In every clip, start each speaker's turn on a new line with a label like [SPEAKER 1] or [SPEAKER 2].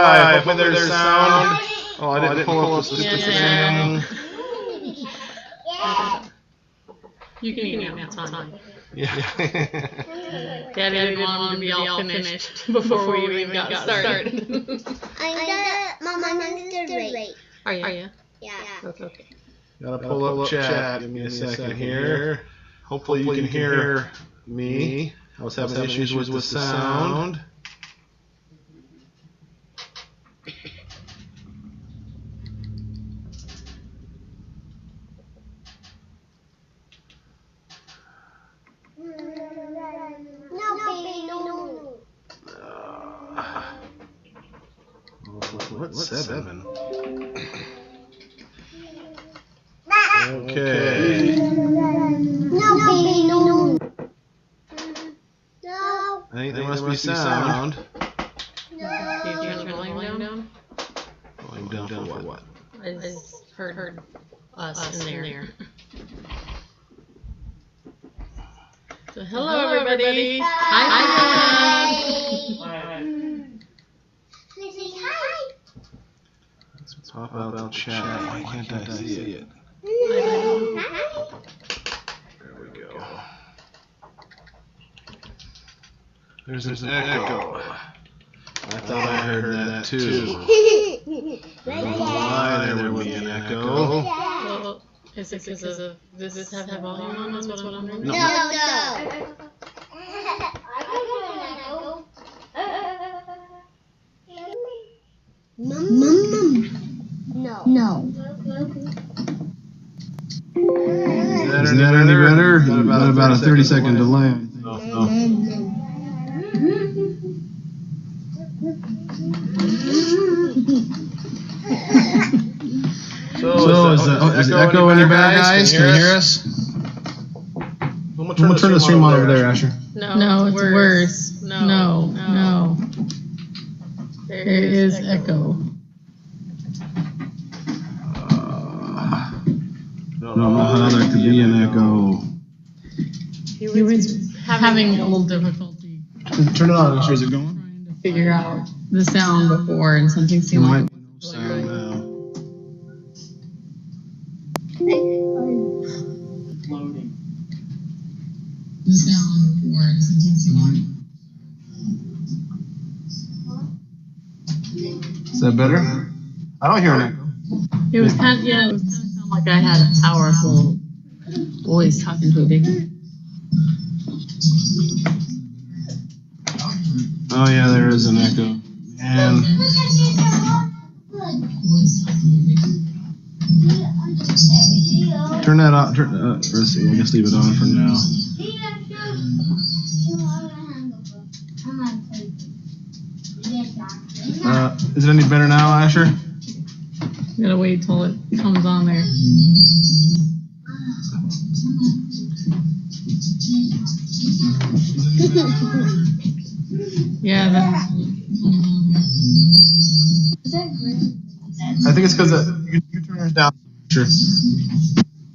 [SPEAKER 1] live. Hopefully there's sound. Oh, I didn't pull up the stupid thing.
[SPEAKER 2] You can eat now, it's fine.
[SPEAKER 1] Yeah.
[SPEAKER 2] Daddy didn't want them to be all finished before we even got started.
[SPEAKER 3] Mom, I'm Mr. Ray.
[SPEAKER 2] Are you?
[SPEAKER 3] Yeah.
[SPEAKER 2] Okay.
[SPEAKER 1] Gotta pull up chat. Give me a second here. Hopefully you can hear me. I was having issues with the sound. What's 7? Okay.
[SPEAKER 3] No, baby, no. No.
[SPEAKER 1] I think there must be sound.
[SPEAKER 2] Do you turn the volume down?
[SPEAKER 1] Volume down for what?
[SPEAKER 2] I just heard us in there. So hello everybody. Hi.
[SPEAKER 1] Let's pop out the chat. Why can't I see it? There we go. There's an echo. I thought I heard that too. I don't know why there would be an echo.
[SPEAKER 2] Well, is it because of this have volume on? That's what I'm wondering.
[SPEAKER 3] No. No.
[SPEAKER 1] Is that any better? Got about a 30-second delay. No. So is the echo any better, guys? Can you hear us? I'm gonna turn the stream on over there, Asher.
[SPEAKER 2] No, it's worse. No. There is echo.
[SPEAKER 1] I don't know how there could be an echo.
[SPEAKER 2] He was having a little difficulty
[SPEAKER 1] Turn it on, Asher. Is it going?
[SPEAKER 2] trying to figure out the sound before, and something seemed like it
[SPEAKER 1] No
[SPEAKER 2] was
[SPEAKER 1] sound now.
[SPEAKER 2] loading. The sound before, and something seemed like.
[SPEAKER 1] Is that better? I don't hear an echo.
[SPEAKER 2] It was kind of sound like I had a powerful voice talking to a big.
[SPEAKER 1] Oh yeah, there is an echo. And turn that off. Let's see. We'll just leave it on for now. Is it any better now, Asher?
[SPEAKER 2] Gotta wait till it comes on there. Yeah,
[SPEAKER 1] I think it's because you turn yours down. Sure.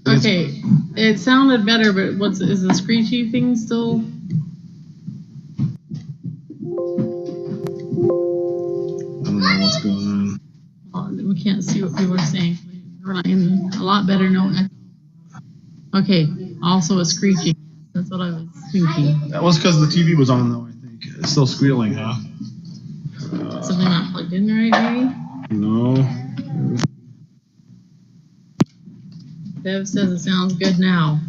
[SPEAKER 2] okay. It sounded better, but is the screechy thing still?
[SPEAKER 1] I don't know what's going on.
[SPEAKER 2] We can't see what people are saying. A lot better, no echo. Okay, also a screeching. That's what I was thinking.
[SPEAKER 1] That was because the TV was on, though, I think. It's still squealing, huh?
[SPEAKER 2] Something not plugged in right, maybe?
[SPEAKER 1] No.
[SPEAKER 2] Bev says it sounds good now.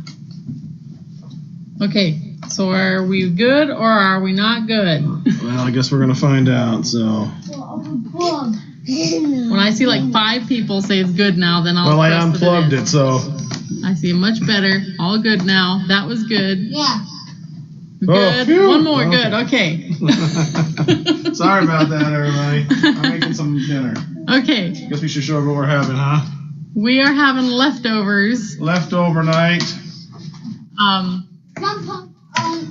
[SPEAKER 2] Okay, so are we good or are we not good?
[SPEAKER 1] Well, I guess we're going to find out, so.
[SPEAKER 2] When I see like 5 people say it's good now, then I'll.
[SPEAKER 1] Well, I unplugged it, so.
[SPEAKER 2] I see much better. All good now. That was good.
[SPEAKER 3] Yeah.
[SPEAKER 2] Good.
[SPEAKER 1] Oh,
[SPEAKER 2] one more.
[SPEAKER 1] okay.
[SPEAKER 2] Good. Okay.
[SPEAKER 1] Sorry about that, everybody. I'm making some dinner.
[SPEAKER 2] Okay.
[SPEAKER 1] Guess we should show what we're having, huh?
[SPEAKER 2] We are having leftovers.
[SPEAKER 1] Leftover night.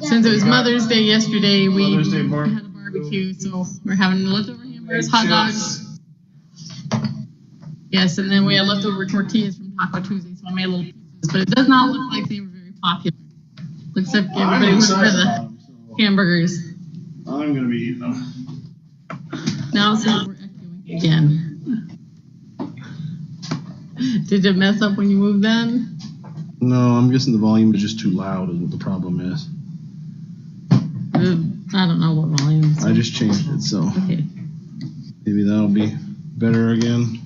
[SPEAKER 2] Since it was Mother's Day yesterday, we
[SPEAKER 1] Mother's Day
[SPEAKER 2] had a barbecue, so we're having leftover hamburgers, hot dogs. Yes, and then we had leftover tortillas from Taco Tuesday, so I made a little pizzas, but it does not look like they were very popular. Looks like everybody went for the hamburgers.
[SPEAKER 1] I'm going to be eating them.
[SPEAKER 2] Now since we're again. Did it mess up when you moved then?
[SPEAKER 1] No, I'm guessing the volume is just too loud is what the problem is.
[SPEAKER 2] I don't know what volume.
[SPEAKER 1] I just changed it, so
[SPEAKER 2] okay.
[SPEAKER 1] Maybe that'll be better again.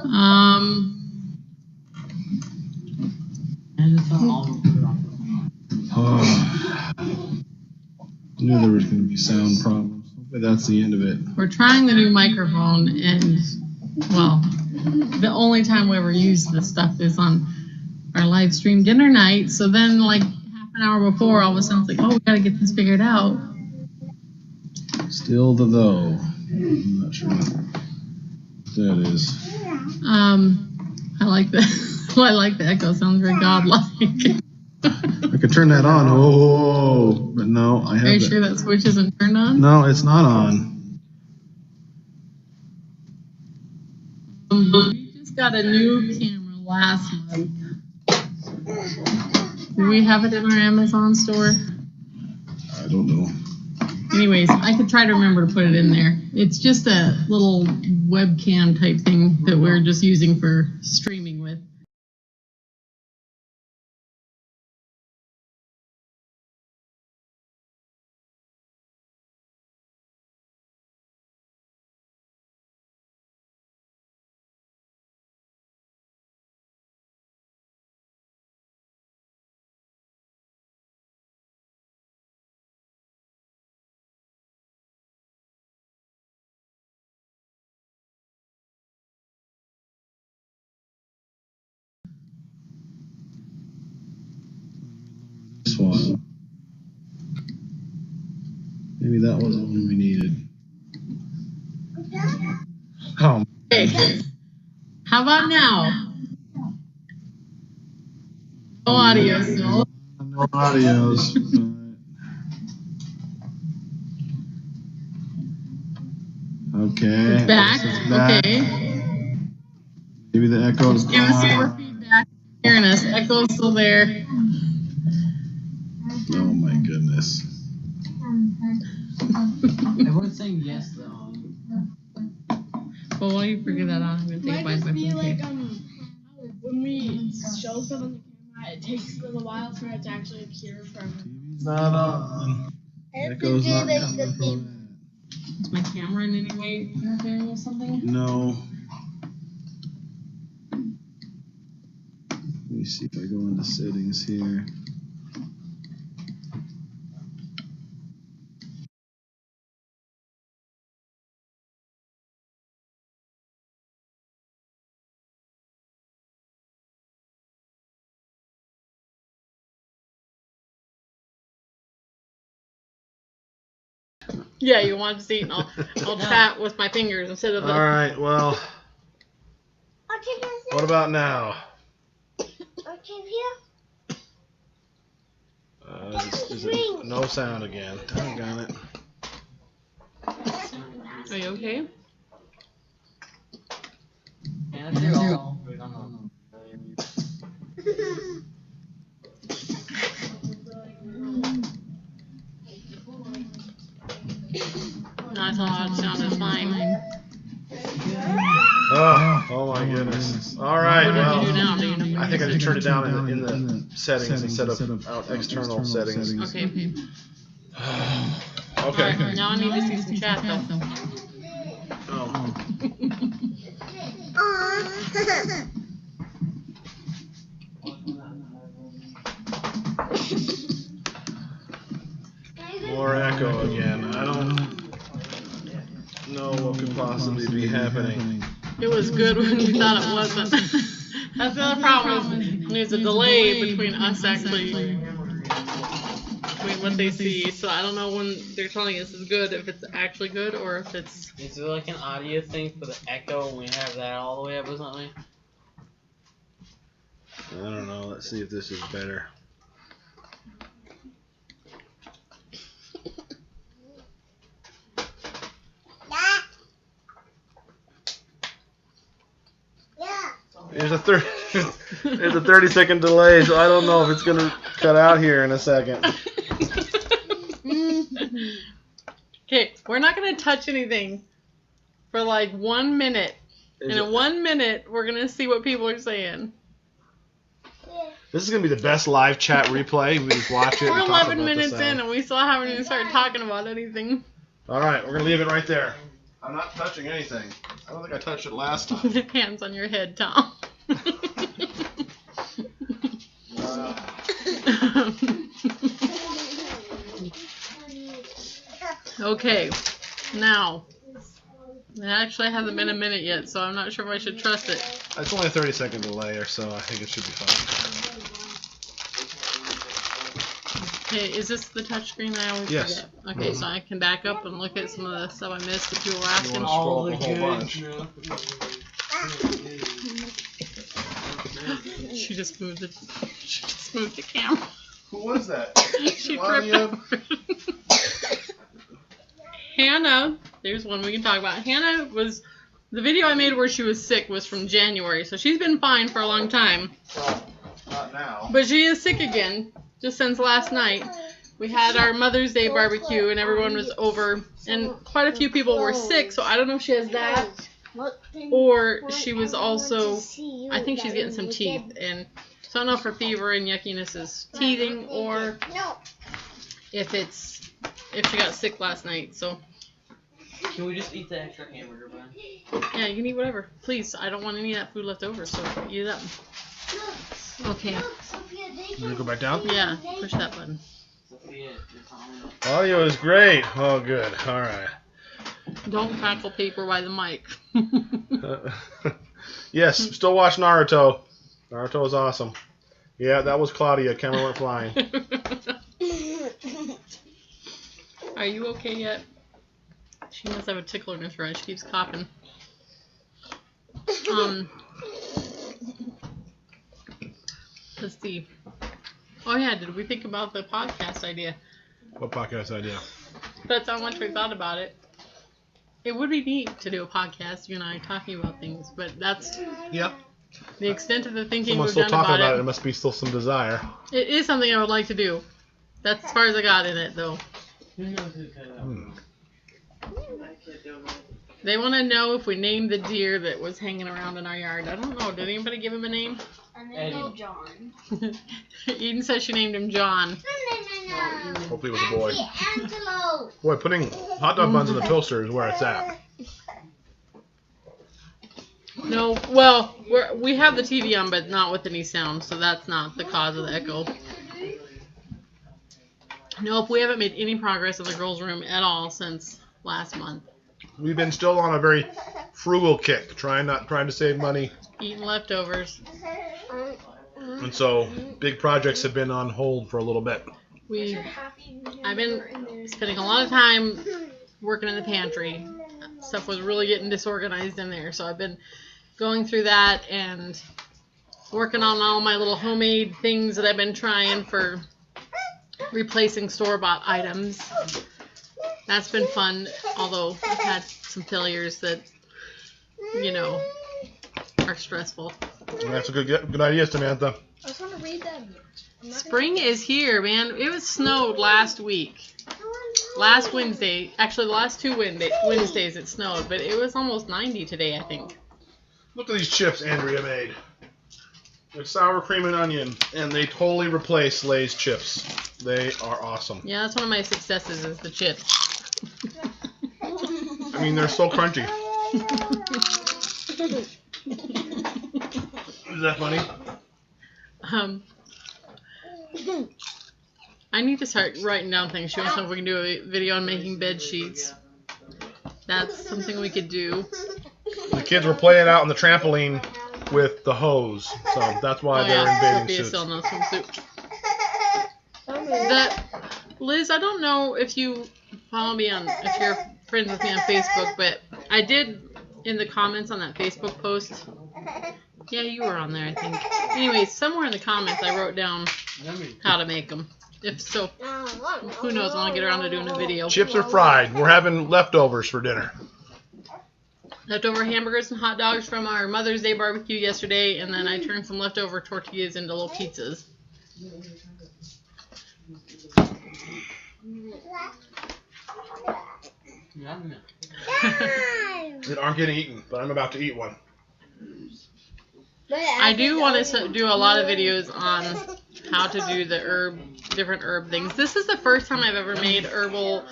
[SPEAKER 1] I knew there was going to be sound problems. Hopefully that's the end of it.
[SPEAKER 2] We're trying the new microphone, and well, the only time we ever use this stuff is on our live stream dinner night. So then, like half an hour before, all of a sudden it's like, oh, we got to get this figured out.
[SPEAKER 1] Still the though. I'm not sure what that is.
[SPEAKER 2] I like that. I like the echo. Sounds very godlike.
[SPEAKER 1] I could turn that on. Oh, but no, I have.
[SPEAKER 2] Are you sure that switch isn't turned on?
[SPEAKER 1] No, it's not on.
[SPEAKER 2] We just got a new camera last month. Do we have it in our Amazon store?
[SPEAKER 1] I don't know.
[SPEAKER 2] Anyways, I could try to remember to put it in there. It's just a little webcam type thing that we're just using for streaming with.
[SPEAKER 1] This one. Maybe that was the one we needed. Oh.
[SPEAKER 2] Okay. How about now? No audio still.
[SPEAKER 1] No audios. Okay.
[SPEAKER 2] It's back.
[SPEAKER 1] It's back.
[SPEAKER 2] Okay.
[SPEAKER 1] Maybe the echo is
[SPEAKER 2] Give us
[SPEAKER 1] gone.
[SPEAKER 2] more feedback. Hearing us. Echo's still there.
[SPEAKER 1] Oh my goodness.
[SPEAKER 4] Everyone's saying yes though.
[SPEAKER 2] Well, while you figure that out, I'm gonna take a bite of my
[SPEAKER 5] Like
[SPEAKER 2] food.
[SPEAKER 5] when we show stuff on the camera, it takes a little while for it to actually appear from.
[SPEAKER 1] TV's not on. Echo's not coming from
[SPEAKER 2] Is my camera in any way interfering with something?
[SPEAKER 1] that. No. Let me see if I go into settings here.
[SPEAKER 2] Yeah, you want to see it, and I'll chat with my fingers instead of the.
[SPEAKER 1] All right, well, what about now? Is it no sound again? Doggone it.
[SPEAKER 2] Are you okay?
[SPEAKER 4] Answer all. We don't know.
[SPEAKER 2] No, I thought it sounded fine.
[SPEAKER 1] Oh my goodness. All right,
[SPEAKER 2] What did
[SPEAKER 1] well,
[SPEAKER 2] you do now? Do you know?
[SPEAKER 1] I think I just turned it down in the settings instead of out external settings.
[SPEAKER 2] Okay.
[SPEAKER 1] Okay.
[SPEAKER 2] Alright, now I need to see some chat though.
[SPEAKER 1] Oh. More echo again. I don't know what could possibly be happening.
[SPEAKER 2] It was good when you thought it wasn't. That's the other problem is when there's a delay between us actually between what they see. So I don't know when they're telling us it's good, if it's actually good or if it's.
[SPEAKER 4] Is there like an audio thing for the echo when we have that all the way up or something?
[SPEAKER 1] I don't know. Let's see if this is better. There's a 30-second delay, so I don't know if it's gonna cut out here in a second.
[SPEAKER 2] We're not going to touch anything for like 1 minute. And in 1 minute, we're going to see what people are saying.
[SPEAKER 1] This is going to be the best live chat replay. We just watch it.
[SPEAKER 2] We're
[SPEAKER 1] and talk
[SPEAKER 2] 11
[SPEAKER 1] about
[SPEAKER 2] minutes
[SPEAKER 1] this
[SPEAKER 2] in and we still haven't even started talking about anything.
[SPEAKER 1] All right, we're going to leave it right there. I'm not touching anything. I don't think I touched it last time.
[SPEAKER 2] Hands on your head, Tom. Okay, now, it actually hasn't been a minute yet, so I'm not sure if I should trust it.
[SPEAKER 1] It's only a 30-second delay or so. I think it should be fine.
[SPEAKER 2] Okay, is this the touchscreen? I always
[SPEAKER 1] Yes.
[SPEAKER 2] forget. Okay, so I can back up and look at some of the stuff I missed that people were
[SPEAKER 1] You
[SPEAKER 2] asking.
[SPEAKER 1] want to scroll up a whole bunch.
[SPEAKER 2] She just moved the camera.
[SPEAKER 1] Who was that?
[SPEAKER 2] She
[SPEAKER 1] Claudia?
[SPEAKER 2] tripped over it. Hannah, there's one we can talk about. Hannah was, the video I made where she was sick was from January, so she's been fine for a long time.
[SPEAKER 1] Well, not now.
[SPEAKER 2] But she is sick again, just since last night. We had our Mother's Day barbecue and everyone was over, and quite a few people were sick, so I don't know if she has that, or she was also, I think she's getting some teeth, and so I don't know if her fever and yuckiness is teething, or if she got sick last night, so.
[SPEAKER 4] Can we just eat the extra hamburger bun?
[SPEAKER 2] Yeah, you can eat whatever. Please, I don't want any of that food left over, so eat it up. Okay.
[SPEAKER 1] You want to go back down?
[SPEAKER 2] Yeah, push that button.
[SPEAKER 4] Sophia, it's on.
[SPEAKER 1] Audio is great. Oh, good. All right.
[SPEAKER 2] Don't crackle paper by the mic.
[SPEAKER 1] Yes, still watch Naruto. Naruto is awesome. Yeah, that was Claudia. Camera went flying.
[SPEAKER 2] Are you okay yet? She must have a tickle in her throat. She keeps coughing. Let's see. Oh yeah, did we think about the podcast idea?
[SPEAKER 1] What podcast idea?
[SPEAKER 2] That's how much we thought about it. It would be neat to do a podcast, you and I talking about things, but that's
[SPEAKER 1] Yep.
[SPEAKER 2] the extent of the thinking
[SPEAKER 1] Someone's
[SPEAKER 2] we've
[SPEAKER 1] still
[SPEAKER 2] done
[SPEAKER 1] talking
[SPEAKER 2] about
[SPEAKER 1] about it.
[SPEAKER 2] it.
[SPEAKER 1] There must be still some desire.
[SPEAKER 2] It is something I would like to do. That's as far as I got in it, though.
[SPEAKER 4] Who knows who cut it
[SPEAKER 1] Hmm.
[SPEAKER 2] They want to know if we named the deer that was hanging around in our yard. I don't know. Did anybody give him a name?
[SPEAKER 5] And then go John.
[SPEAKER 2] Eden says she named him John.
[SPEAKER 1] Hopefully it was a boy.
[SPEAKER 3] Antelope.
[SPEAKER 1] Boy, putting hot dog buns in the toaster is where it's at.
[SPEAKER 2] No, well, we have the TV on, but not with any sound, so that's not the cause of the echo. Nope, we haven't made any progress in the girls' room at all since last month.
[SPEAKER 1] We've been still on a very frugal kick, trying to save money,
[SPEAKER 2] Eating leftovers.
[SPEAKER 1] and so big projects have been on hold for a little bit.
[SPEAKER 2] I've been spending a lot of time working in the pantry. Stuff was really getting disorganized in there, so I've been going through that and working on all my little homemade things that I've been trying for replacing store-bought items. That's been fun, although I've had some failures that, are stressful.
[SPEAKER 1] And that's a good idea, Samantha.
[SPEAKER 5] I just want to read them.
[SPEAKER 2] Spring is here, man. It was snowed last week. Last Wednesday. Actually, the last two Wednesdays it snowed, but it was almost 90 today, I think.
[SPEAKER 1] Look at these chips Andrea made. It's sour cream and onion, and they totally replace Lay's chips. They are awesome.
[SPEAKER 2] Yeah, that's one of my successes is the chips.
[SPEAKER 1] I mean, they're so crunchy. Is that funny?
[SPEAKER 2] I need to start writing down things. She wants to know if we can do a video on making bed sheets. That's something we could do.
[SPEAKER 1] The kids were playing out on the trampoline with the hose, so that's why they're in bathing
[SPEAKER 2] Sophia
[SPEAKER 1] suits.
[SPEAKER 2] still knows swimsuit. Liz, I don't know if you follow me if you're friends with me on Facebook, but I did in the comments on that Facebook post. Yeah, you were on there, I think. Anyways, somewhere in the comments I wrote down how to make them. If so, who knows when I get around to doing a video.
[SPEAKER 1] Chips are fried. We're having leftovers for dinner.
[SPEAKER 2] Leftover hamburgers and hot dogs from our Mother's Day barbecue yesterday, and then I turned some leftover tortillas into little pizzas.
[SPEAKER 4] Yum.
[SPEAKER 1] that aren't getting eaten, but I'm about to eat one.
[SPEAKER 2] I do want to do a lot of videos on how to do the different herb things. This is the first time I've ever made herbal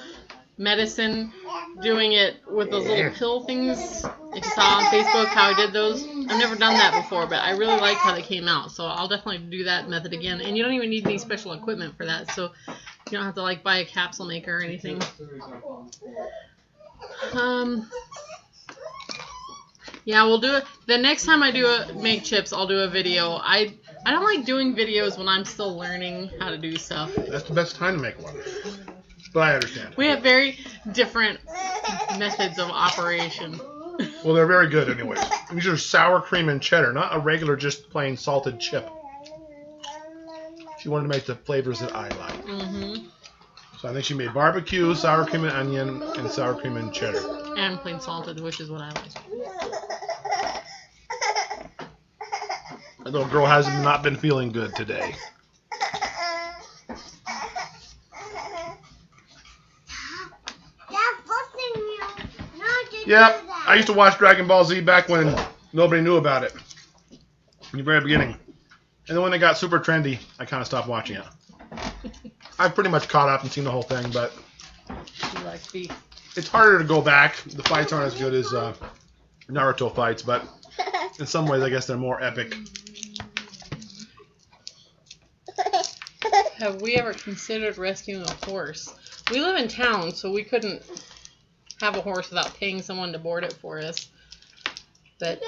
[SPEAKER 2] medicine, doing it with those little pill things. If you saw on Facebook how I did those, I've never done that before, but I really liked how they came out. So I'll definitely do that method again. And you don't even need any special equipment for that, so you don't have to like buy a capsule maker or anything. Yeah, we'll do it. The next time I make chips, I'll do a video. I don't like doing videos when I'm still learning how to do stuff.
[SPEAKER 1] That's the best time to make one. But I understand.
[SPEAKER 2] We have very different methods of operation.
[SPEAKER 1] Well, they're very good anyways. These are sour cream and cheddar, not a regular just plain salted chip. She wanted to make the flavors that I like.
[SPEAKER 2] Mm-hmm.
[SPEAKER 1] So I think she made barbecue, sour cream and onion, and sour cream and cheddar.
[SPEAKER 2] And plain salted, which is what I like.
[SPEAKER 1] The little girl has not been feeling good today. Yep, I used to watch Dragon Ball Z back when nobody knew about it. In the very beginning. And then when it got super trendy, I kind of stopped watching it. I've pretty much caught up and seen the whole thing, but
[SPEAKER 2] You like beef.
[SPEAKER 1] it's harder to go back. The fights aren't as good as Naruto fights, but in some ways I guess they're more epic.
[SPEAKER 2] Have we ever considered rescuing a horse? We live in town, so we couldn't have a horse without paying someone to board it for us. But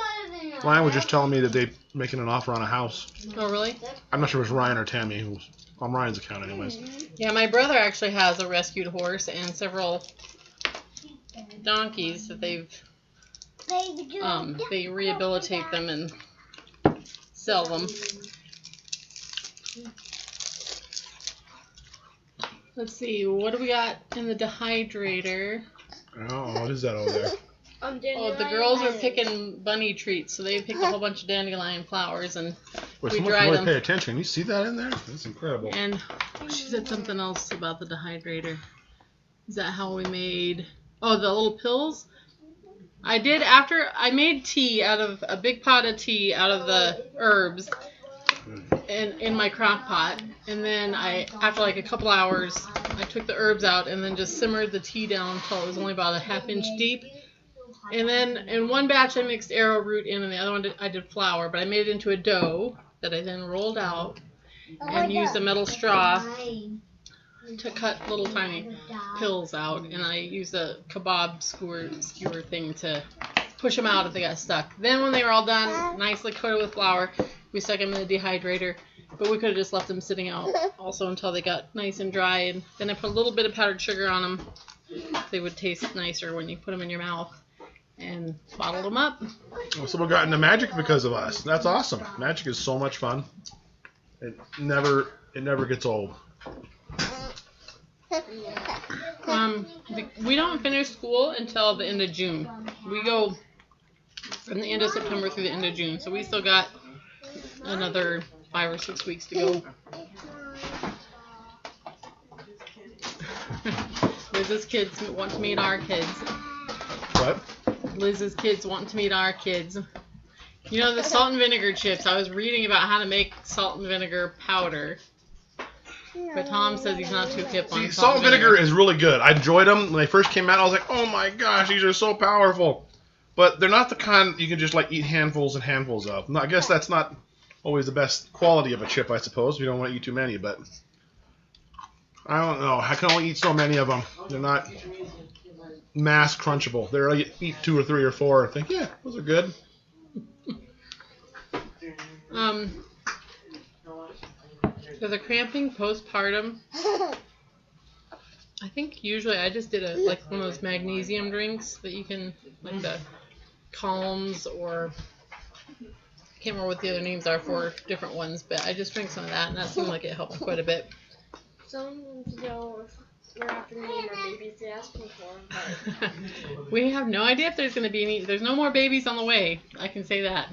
[SPEAKER 1] Ryan was just telling me that they're making an offer on a house.
[SPEAKER 2] oh, really?
[SPEAKER 1] I'm not sure if it was Ryan or Tammy, who's on Ryan's account anyways.
[SPEAKER 2] Yeah, my brother actually has a rescued horse and several donkeys that they rehabilitate them and sell them. Let's see, what do we got in the dehydrator?
[SPEAKER 1] Oh, what is that over there?
[SPEAKER 2] Oh, the girls are picking bunny treats, so they picked a whole bunch of dandelion flowers and
[SPEAKER 1] Wait,
[SPEAKER 2] we
[SPEAKER 1] someone
[SPEAKER 2] dried
[SPEAKER 1] can really
[SPEAKER 2] them.
[SPEAKER 1] pay attention. You see that in there? That's incredible.
[SPEAKER 2] And she said something else about the dehydrator. Is that how we made... Oh, the little pills? I did after... I made tea out of... A big pot of tea out of the herbs in my crock pot. And then after like a couple hours, I took the herbs out and then just simmered the tea down until it was only about a half-inch deep. And then in one batch I mixed arrowroot in, and the other one I did flour. But I made it into a dough that I then rolled out and used a metal straw to cut little tiny pills out. And I used a kebab skewer thing to push them out if they got stuck. Then when they were all done, nicely coated with flour, we stuck them in the dehydrator. But we could have just left them sitting out also until they got nice and dry. And then I put a little bit of powdered sugar on them. They would taste nicer when you put them in your mouth. And bottled them up.
[SPEAKER 1] Well, someone got into magic because of us. That's awesome. Magic is so much fun. It never gets old.
[SPEAKER 2] We don't finish school until the end of June. We go from the end of September through the end of June, so we still got another 5 or 6 weeks to go. Liz's kids want to meet our kids.
[SPEAKER 1] What?
[SPEAKER 2] Liz's kids want to meet our kids. You know, the salt and vinegar chips. I was reading about how to make salt and vinegar powder. But Tom says he's not too hip on
[SPEAKER 1] See, salt and vinegar is really good. I enjoyed them. When they first came out, I was like, oh my gosh, these are so powerful. But they're not the kind you can just like eat handfuls and handfuls of. I guess that's not always the best quality of a chip, I suppose. You don't want to eat too many, but I don't know. I can only eat so many of them. They're not mass crunchable. They're like eat 2 or 3 or 4 and think, yeah, those are good.
[SPEAKER 2] For the cramping postpartum, I think usually I just did one of those magnesium drinks that you can, like the Calms, or I can't remember what the other names are for different ones, but I just drank some of that and that seemed like it helped quite a bit.
[SPEAKER 5] Someone wants to know if we're after me and our babies they asked me for.
[SPEAKER 2] We have no idea if there's going to be any. There's no more babies on the way. I can say that.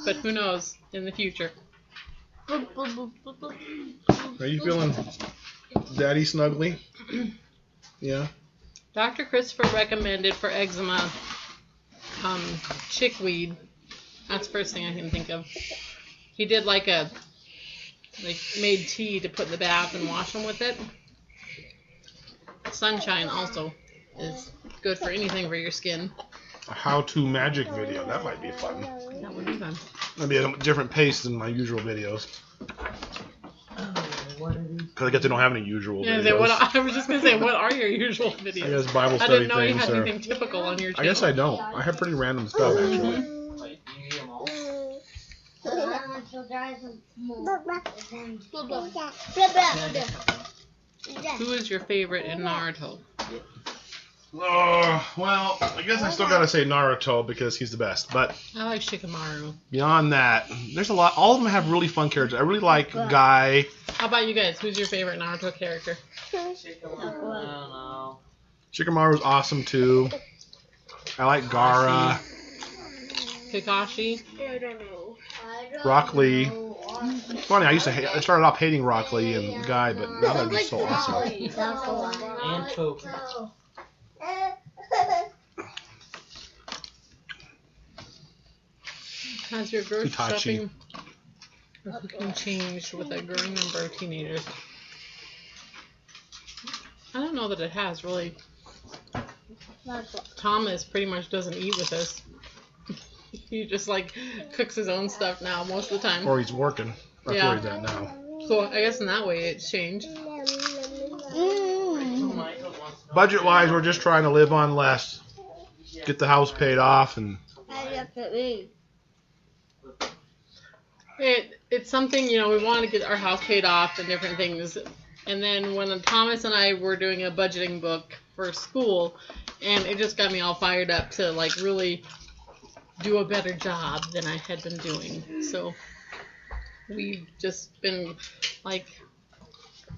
[SPEAKER 2] But who knows in the future.
[SPEAKER 1] Are you feeling daddy snuggly? Yeah.
[SPEAKER 2] Dr. Christopher recommended for eczema chickweed. That's the first thing I can think of. He did made tea to put in the bath and wash them with it. Sunshine also is good for anything for your skin.
[SPEAKER 1] A how-to magic video. That might be fun.
[SPEAKER 2] That would be fun.
[SPEAKER 1] That'd be a different pace than my usual videos. Because I guess they don't have any usual videos.
[SPEAKER 2] I was just going to say, what are your usual videos?
[SPEAKER 1] I guess Bible
[SPEAKER 2] I
[SPEAKER 1] study
[SPEAKER 2] didn't know you
[SPEAKER 1] things.
[SPEAKER 2] had anything typical on your channel.
[SPEAKER 1] I guess I don't. I have pretty random stuff, actually.
[SPEAKER 4] Wait, you need them all?
[SPEAKER 2] Who is your favorite in Naruto?
[SPEAKER 1] Well, I guess I still gotta say Naruto because he's the best. But
[SPEAKER 2] I like Shikamaru.
[SPEAKER 1] beyond that, there's a lot. All of them have really fun characters. I really like Guy.
[SPEAKER 2] How about you guys? Who's your favorite Naruto character?
[SPEAKER 4] I don't know.
[SPEAKER 1] Shikamaru's awesome too. I like Gaara,
[SPEAKER 2] Kakashi?
[SPEAKER 5] I don't know.
[SPEAKER 1] Rock Lee. Funny, I started off hating Rock Lee and Guy, but now they're just so awesome.
[SPEAKER 4] And Tofu.
[SPEAKER 2] Has your grocery
[SPEAKER 1] Itachi.
[SPEAKER 2] shopping been changed with a growing number of teenagers? I don't know that it has, really. Thomas pretty much doesn't eat with us. He just cooks his own stuff now most of the time.
[SPEAKER 1] Or he's working. That's
[SPEAKER 2] Yeah.
[SPEAKER 1] where he's at now.
[SPEAKER 2] So I guess in that way it's changed.
[SPEAKER 1] Budget-wise, we're just trying to live on less. Get the house paid off, and
[SPEAKER 2] It's something, we want to get our house paid off and different things. And then when Thomas and I were doing a budgeting book for school, and it just got me all fired up to really do a better job than I had been doing. So we've just been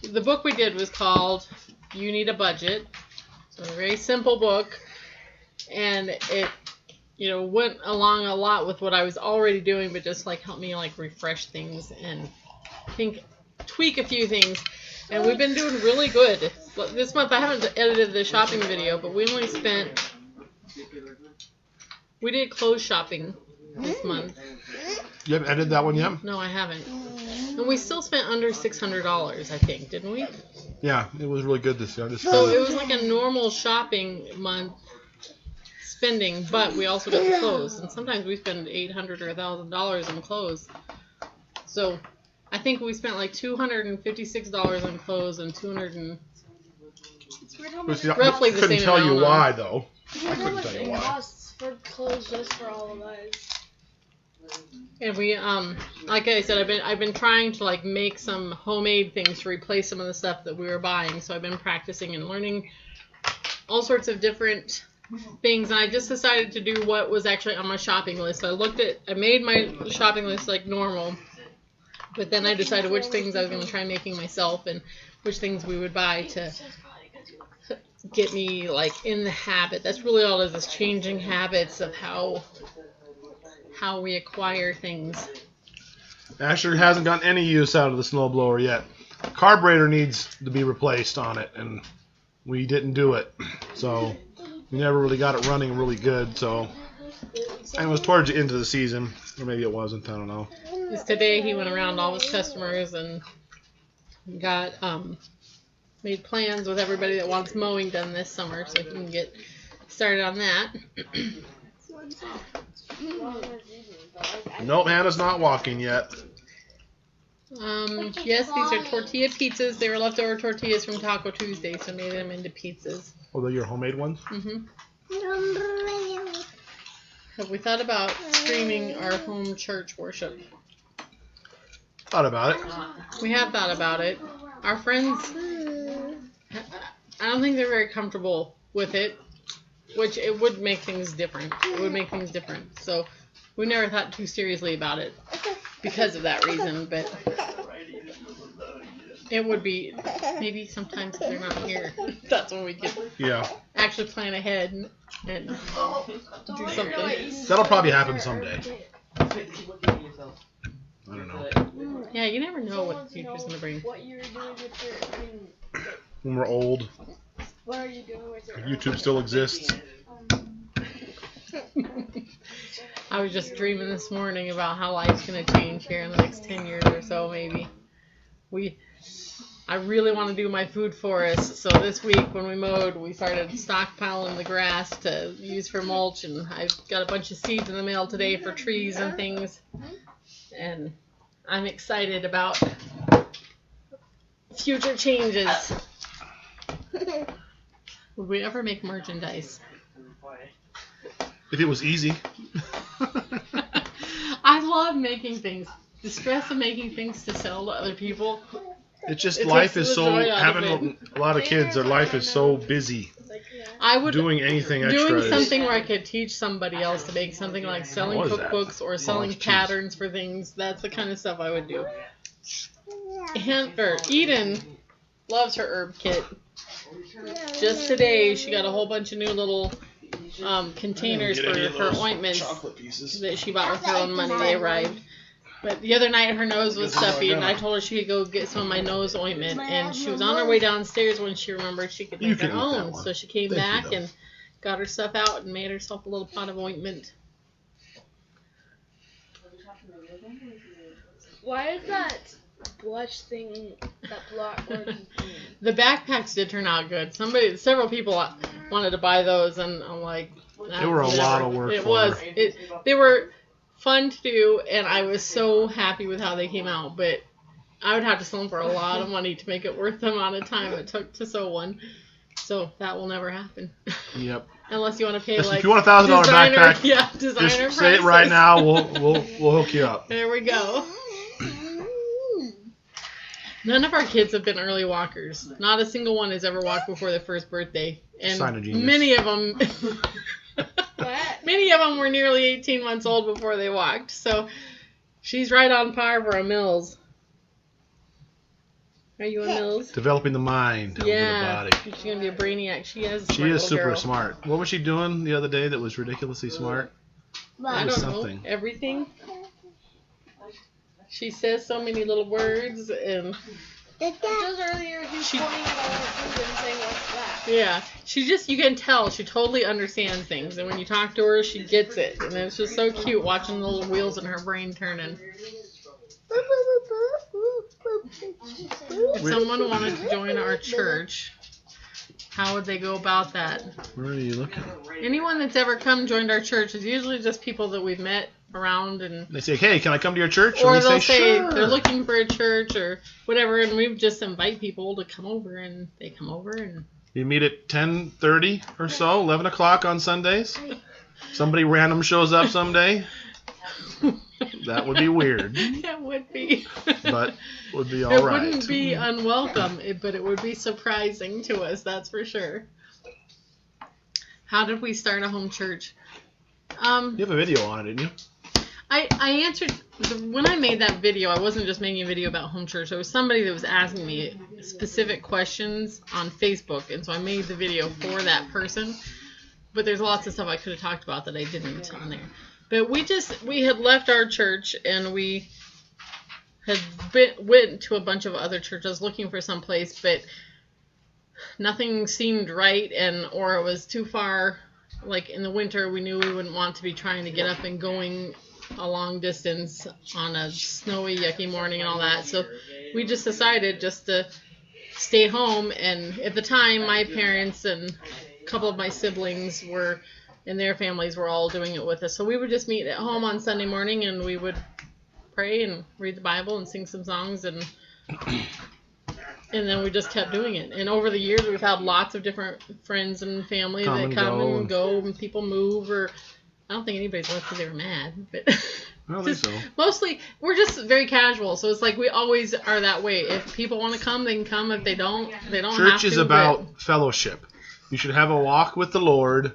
[SPEAKER 2] the book we did was called You Need a Budget. So a very simple book, and it went along a lot with what I was already doing, but just helped me refresh things and tweak a few things. And we've been doing really good. This month I haven't edited the shopping video, but we did clothes shopping this month.
[SPEAKER 1] you haven't edited that one yet?
[SPEAKER 2] No, I haven't. And we still spent under $600, I think, didn't we?
[SPEAKER 1] Yeah, it was really good this year.
[SPEAKER 2] So it was like a normal shopping month spending, but we also got the clothes. And sometimes we spend $800 or $1,000 on clothes. So I think we spent $256 on clothes and roughly the
[SPEAKER 1] couldn't
[SPEAKER 2] same
[SPEAKER 1] tell you
[SPEAKER 2] amount
[SPEAKER 1] why,
[SPEAKER 2] on.
[SPEAKER 1] though. I couldn't tell you why.
[SPEAKER 5] Costs for clothes just for all of us.
[SPEAKER 2] And we, like I said, I've been trying to make some homemade things to replace some of the stuff that we were buying. So I've been practicing and learning all sorts of different things. And I just decided to do what was actually on my shopping list. So I made my shopping list like normal, but then I decided which things I was going to try making myself and which things we would buy to get me in the habit. That's really all it is changing habits of how we acquire things.
[SPEAKER 1] Asher hasn't gotten any use out of the snowblower yet. Carburetor needs to be replaced on it, and we didn't do it. So we never really got it running really good. So and it was towards the end of the season, or maybe it wasn't. I don't know.
[SPEAKER 2] Because today he went around all his customers and got made plans with everybody that wants mowing done this summer, so he can get started on that.
[SPEAKER 1] Nope, Hannah's not walking yet.
[SPEAKER 2] Yes, these are tortilla pizzas. They were leftover tortillas from Taco Tuesday, so I made them into pizzas.
[SPEAKER 1] Oh, they're your homemade ones?
[SPEAKER 2] Mm-hmm. Have we thought about streaming our home church worship?
[SPEAKER 1] Thought about it.
[SPEAKER 2] We have thought about it. Our friends, I don't think they're very comfortable with it, which it would make things different. So we never thought too seriously about it because of that reason, but it would be maybe sometimes if they're not here, that's when we could actually plan ahead and do something.
[SPEAKER 1] That'll probably happen someday. I don't know.
[SPEAKER 2] Yeah, you never know what the future's going to bring.
[SPEAKER 5] What you're doing with your,
[SPEAKER 1] When we're old.
[SPEAKER 5] What are you doing with your
[SPEAKER 1] YouTube still exists.
[SPEAKER 2] I was just dreaming this morning about how life's going to change here in the next 10 years or so, maybe. I really want to do my food forest, so this week when we mowed, we started stockpiling the grass to use for mulch, and I've got a bunch of seeds in the mail today for trees and things, and I'm excited about future changes. Would we ever make merchandise?
[SPEAKER 1] If it was easy.
[SPEAKER 2] I love making things. The stress of making things to sell to other people.
[SPEAKER 1] It's just
[SPEAKER 2] It
[SPEAKER 1] life
[SPEAKER 2] takes
[SPEAKER 1] is
[SPEAKER 2] the
[SPEAKER 1] so,
[SPEAKER 2] joy out of
[SPEAKER 1] having a lot of kids, their life is so busy.
[SPEAKER 2] I would
[SPEAKER 1] Doing anything extra
[SPEAKER 2] doing
[SPEAKER 1] is-
[SPEAKER 2] something where I could teach somebody else to make something like selling
[SPEAKER 1] What is that?
[SPEAKER 2] cookbooks or selling
[SPEAKER 1] it's cheese.
[SPEAKER 2] patterns for things. That's the kind of stuff I would do. Eden loves her herb kit. Just today, she got a whole bunch of new little containers for her ointments that she bought with her own money. They arrived. But the other night, her nose was stuffy, and I told her she could go get some of my nose ointment. And she was on her way downstairs when she remembered she could
[SPEAKER 1] You
[SPEAKER 2] make
[SPEAKER 1] can
[SPEAKER 2] her
[SPEAKER 1] eat that
[SPEAKER 2] own.
[SPEAKER 1] one.
[SPEAKER 2] So she came
[SPEAKER 1] Thank you,
[SPEAKER 2] back
[SPEAKER 1] though.
[SPEAKER 2] and got her stuff out and made herself a little pot of ointment.
[SPEAKER 5] Why is that blush thing, that block?
[SPEAKER 2] The backpacks did turn out good. Several people wanted to buy those, and I'm like,
[SPEAKER 1] They were a lot of work
[SPEAKER 2] It
[SPEAKER 1] for
[SPEAKER 2] was.
[SPEAKER 1] her.
[SPEAKER 2] They were fun to do, and I was so happy with how they came out. But I would have to sell them for a lot of money to make it worth the amount of time it took to sew one. So that will never happen.
[SPEAKER 1] Yep.
[SPEAKER 2] Unless you want to pay
[SPEAKER 1] Listen,
[SPEAKER 2] like
[SPEAKER 1] if you want a $1,000
[SPEAKER 2] designer-
[SPEAKER 1] backpack,
[SPEAKER 2] yeah, designer
[SPEAKER 1] just say it
[SPEAKER 2] prices.
[SPEAKER 1] right now. We'll hook you up.
[SPEAKER 2] There we go. None of our kids have been early walkers. Not a single one has ever walked before their first birthday. And
[SPEAKER 1] Sign of genius.
[SPEAKER 2] many of them were nearly 18 months old before they walked. So she's right on par for a Mills. Are you a Mills?
[SPEAKER 1] Developing the mind over the
[SPEAKER 2] Yeah.
[SPEAKER 1] body.
[SPEAKER 2] She's going to be a brainiac. She is a
[SPEAKER 1] She
[SPEAKER 2] smart
[SPEAKER 1] is
[SPEAKER 2] little
[SPEAKER 1] super
[SPEAKER 2] girl.
[SPEAKER 1] smart. What was she doing the other day that was ridiculously smart?
[SPEAKER 2] I
[SPEAKER 1] It was
[SPEAKER 2] don't
[SPEAKER 1] something.
[SPEAKER 2] know. Everything. She says so many little words, and
[SPEAKER 5] Just earlier, he was
[SPEAKER 2] She-
[SPEAKER 5] pointing at all the food and saying, "What's that?"
[SPEAKER 2] yeah, you can tell she totally understands things, and when you talk to her, she gets it, and it's just so cute watching the little wheels in her brain turning. If someone wanted to join our church, how would they go about that?
[SPEAKER 1] Where are you looking?
[SPEAKER 2] Anyone that's ever come joined our church is usually just people that we've met around, and
[SPEAKER 1] They say, "Hey, can I come to your church?"
[SPEAKER 2] or
[SPEAKER 1] we
[SPEAKER 2] they'll say
[SPEAKER 1] "Sure."
[SPEAKER 2] they're looking for a church or whatever, and we just invite people to come over, and they come over, and
[SPEAKER 1] You meet at 10:30 or so, 11 o'clock on Sundays. Somebody random shows up someday. That would be weird,
[SPEAKER 2] it would be.
[SPEAKER 1] but would be
[SPEAKER 2] It
[SPEAKER 1] all right.
[SPEAKER 2] wouldn't be unwelcome, but it would be surprising to us, that's for sure. How did we start a home church?
[SPEAKER 1] You have a video on it, didn't you?
[SPEAKER 2] I answered, when I made that video, I wasn't just making a video about home church. There was somebody that was asking me specific questions on Facebook, and so I made the video for that person. But there's lots of stuff I could have talked about that I didn't on there. But we had left our church, and we had went to a bunch of other churches looking for some place, but nothing seemed right, or it was too far. Like in the winter, we knew we wouldn't want to be trying to get up and going a long distance on a snowy, yucky morning and all that. So we just decided just to stay home. And at the time, my parents and a couple of my siblings and their families were all doing it with us. So we would just meet at home on Sunday morning, and we would pray and read the Bible and sing some songs, and then we just kept doing it. And over the years, we've had lots of different friends and family that come and go, and people move, or I don't think anybody's left because they were mad. But
[SPEAKER 1] I don't think so.
[SPEAKER 2] mostly, we're just very casual. So it's like we always are that way. If people want to come, they can come. If they don't, they don't have to.
[SPEAKER 1] Church is about fellowship. You should have a walk with the Lord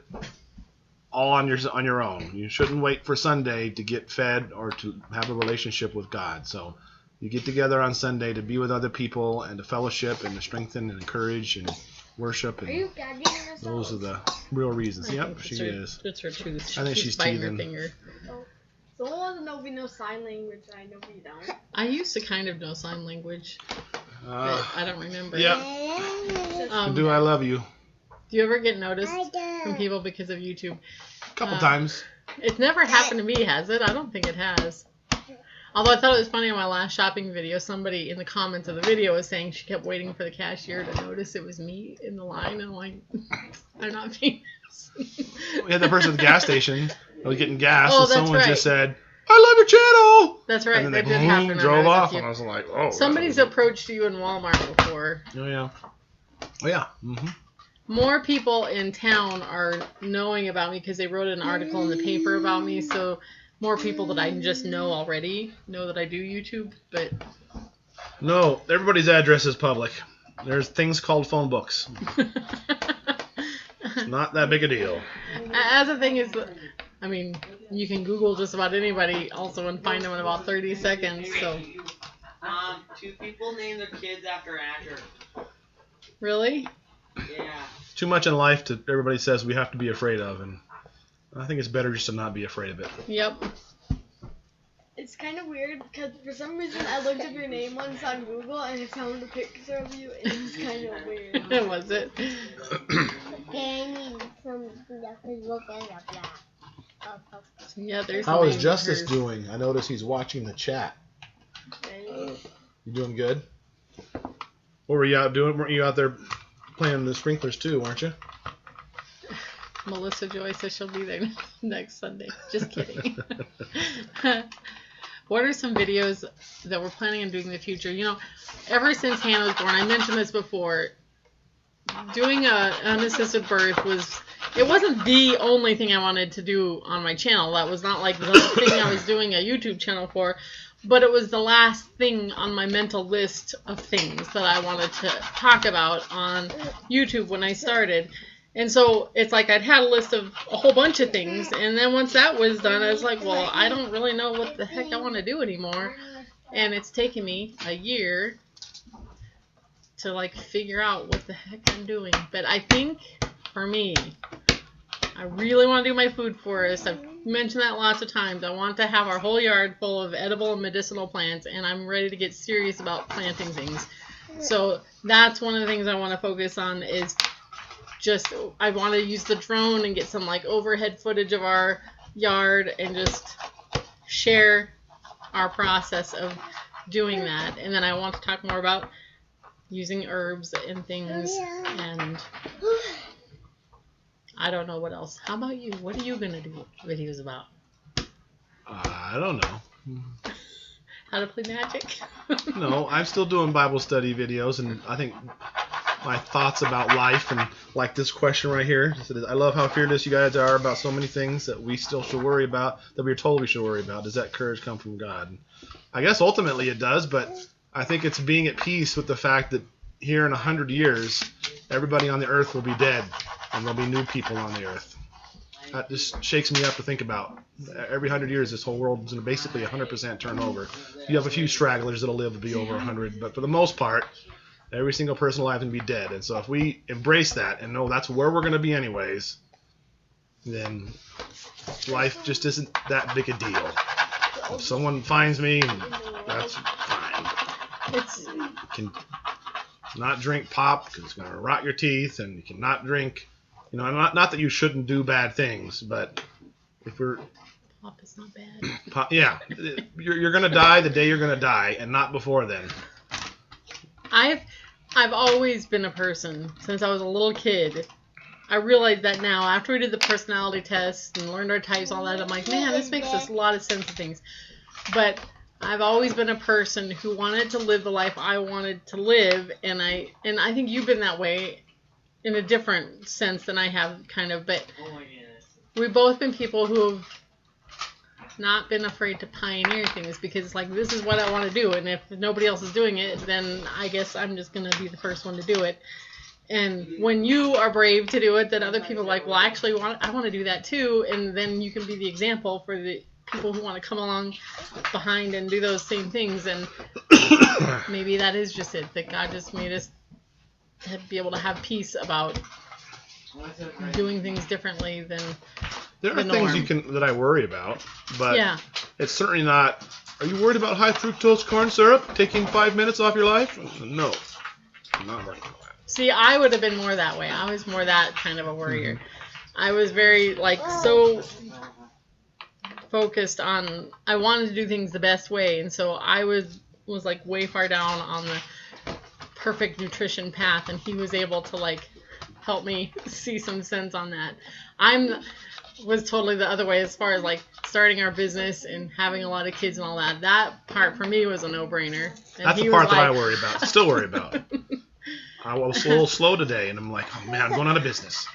[SPEAKER 1] all on your own. You shouldn't wait for Sunday to get fed or to have a relationship with God. So you get together on Sunday to be with other people and to fellowship and to strengthen and encourage and worship. And those are the real reasons.
[SPEAKER 2] I
[SPEAKER 1] Yep,
[SPEAKER 2] think
[SPEAKER 1] she
[SPEAKER 2] it's her-
[SPEAKER 1] is.
[SPEAKER 2] It's her tooth.
[SPEAKER 1] I think she's
[SPEAKER 2] biting her
[SPEAKER 1] teething.
[SPEAKER 2] finger.
[SPEAKER 5] Someone wants to know if we know sign language. I know we don't.
[SPEAKER 2] I used to kind of know sign language, but I don't remember.
[SPEAKER 1] Yep.
[SPEAKER 2] Um,
[SPEAKER 1] Do I love you?
[SPEAKER 2] Do you ever get noticed from people because of YouTube?
[SPEAKER 1] A couple times.
[SPEAKER 2] It's never happened to me, has it? I don't think it has. Although I thought it was funny in my last shopping video, somebody in the comments of the video was saying she kept waiting for the cashier to notice it was me in the line, and I'm like, I'm not famous.
[SPEAKER 1] We had that person at the gas station. I was getting gas,
[SPEAKER 2] Oh,
[SPEAKER 1] and
[SPEAKER 2] that's
[SPEAKER 1] someone
[SPEAKER 2] right.
[SPEAKER 1] just said, "I love your channel."
[SPEAKER 2] That's right.
[SPEAKER 1] And then
[SPEAKER 2] That
[SPEAKER 1] they
[SPEAKER 2] did happen. when
[SPEAKER 1] drove
[SPEAKER 2] I was
[SPEAKER 1] off,
[SPEAKER 2] with you.
[SPEAKER 1] and I was like, "Oh."
[SPEAKER 2] Somebody's approached you in Walmart before.
[SPEAKER 1] Oh yeah. Oh yeah. Mm-hmm.
[SPEAKER 2] More people in town are knowing about me because they wrote an article in the paper about me. So more people that I just know already know that I do YouTube. But
[SPEAKER 1] No, everybody's address is public. There's things called phone books. Not that big a deal.
[SPEAKER 2] as the thing is, I mean, you can Google just about anybody also and find them in about 30 seconds. So
[SPEAKER 4] 2 people named their kids after Azure.
[SPEAKER 2] really,
[SPEAKER 4] Yeah.
[SPEAKER 1] Too much in life that everybody says we have to be afraid of, and I think it's better just to not be afraid of it.
[SPEAKER 2] yep.
[SPEAKER 5] It's kind of weird because for some reason I looked up your name once on Google and I found a picture of you and it was kind of weird.
[SPEAKER 2] Was it?
[SPEAKER 3] Okay, I need some to look at that.
[SPEAKER 2] Yeah, there's.
[SPEAKER 1] How is
[SPEAKER 2] something
[SPEAKER 1] Justus
[SPEAKER 2] hers.
[SPEAKER 1] doing? I notice he's watching the chat. You doing good? What were you out doing? Weren't you out there playing the sprinklers too, weren't you?
[SPEAKER 2] Melissa Joy says she'll be there next Sunday. Just kidding. What are some videos that we're planning on doing in the future? You know, ever since Hannah was born, I mentioned this before, doing an unassisted birth it wasn't the only thing I wanted to do on my channel. That was not like the thing I was doing a YouTube channel for, but it was the last thing on my mental list of things that I wanted to talk about on YouTube when I started. And so it's like I'd had a list of a whole bunch of things, and then once that was done, I was like, well, I don't really know what the heck I want to do anymore. And it's taken me a year to like figure out what the heck I'm doing. But I think for me, I really want to do my food forest. I've mentioned that lots of times. I want to have our whole yard full of edible and medicinal plants, and I'm ready to get serious about planting things. So that's one of the things I want to focus on is just, I want to use the drone and get some like overhead footage of our yard and just share our process of doing that. And then I want to talk more about using herbs and things, and I don't know what else. How about you? What are you going to do videos about?
[SPEAKER 1] I don't know.
[SPEAKER 2] How to play Magic?
[SPEAKER 1] No, I'm still doing Bible study videos, and I think my thoughts about life, and like this question right here, I love how fearless you guys are about so many things that we still should worry about, that we're told we should worry about. Does that courage come from God? And I guess ultimately it does, but I think it's being at peace with the fact that here in 100 years, everybody on the earth will be dead, and there'll be new people on the earth. That just shakes me up to think about. Every 100 years, this whole world is going to basically 100% turn over. You have a few stragglers that'll live to be over 100, but for the most part, every single person alive is going to be dead. And so if we embrace that and know that's where we're going to be anyways, then life just isn't that big a deal. If someone finds me, that's fine. You can not drink pop because it's going to rot your teeth, and you cannot drink, not that you shouldn't do bad things, but if we're...
[SPEAKER 2] Pop is not bad.
[SPEAKER 1] Pop, yeah, you're going to die the day you're going to die, and not before then.
[SPEAKER 2] I've always been a person since I was a little kid. I realized that now after we did the personality test and learned our types, all that. I'm like, man, this makes a lot of sense of things. But I've always been a person who wanted to live the life I wanted to live, and I think you've been that way in a different sense than I have, kind of. But we've both been people who have not been afraid to pioneer things, because it's like, this is what I want to do, and if nobody else is doing it, then I guess I'm just going to be the first one to do it. And when you are brave to do it, then other people are like, well, actually, I want to do that too, and then you can be the example for the people who want to come along behind and do those same things. And maybe that is just it, that God just made us to be able to have peace about doing things differently than
[SPEAKER 1] there are things that I worry about, but
[SPEAKER 2] yeah.
[SPEAKER 1] It's certainly not. Are you worried about high fructose corn syrup taking 5 minutes off your life? No, I'm not worried about that.
[SPEAKER 2] See, I would have been more that way. I was more that kind of a worrier. I was very, like, so focused on, I wanted to do things the best way, and so I was like way far down on the perfect nutrition path, and he was able to like help me see some sense on that. Was totally the other way as far as like starting our business and having a lot of kids and all that. That part for me was a no-brainer. And
[SPEAKER 1] That's the part that I worry about. Still worry about. I was a little slow today, and I'm like, oh man, I'm going out of business.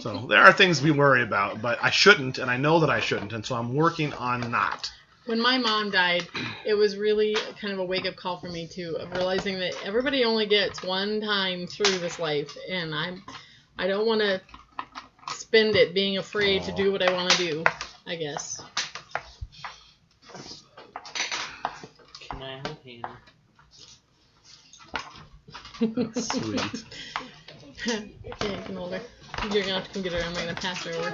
[SPEAKER 1] So there are things we worry about, but I shouldn't, and I know that I shouldn't, and so I'm working on not.
[SPEAKER 2] When my mom died, it was really kind of a wake-up call for me too, of realizing that everybody only gets one time through this life, and I don't want to spend it being afraid to do what I want to do, I guess.
[SPEAKER 4] Can I help you?
[SPEAKER 1] That's sweet.
[SPEAKER 2] Yeah, you can hold her. You're going to have to come get her. I'm going to pass her over.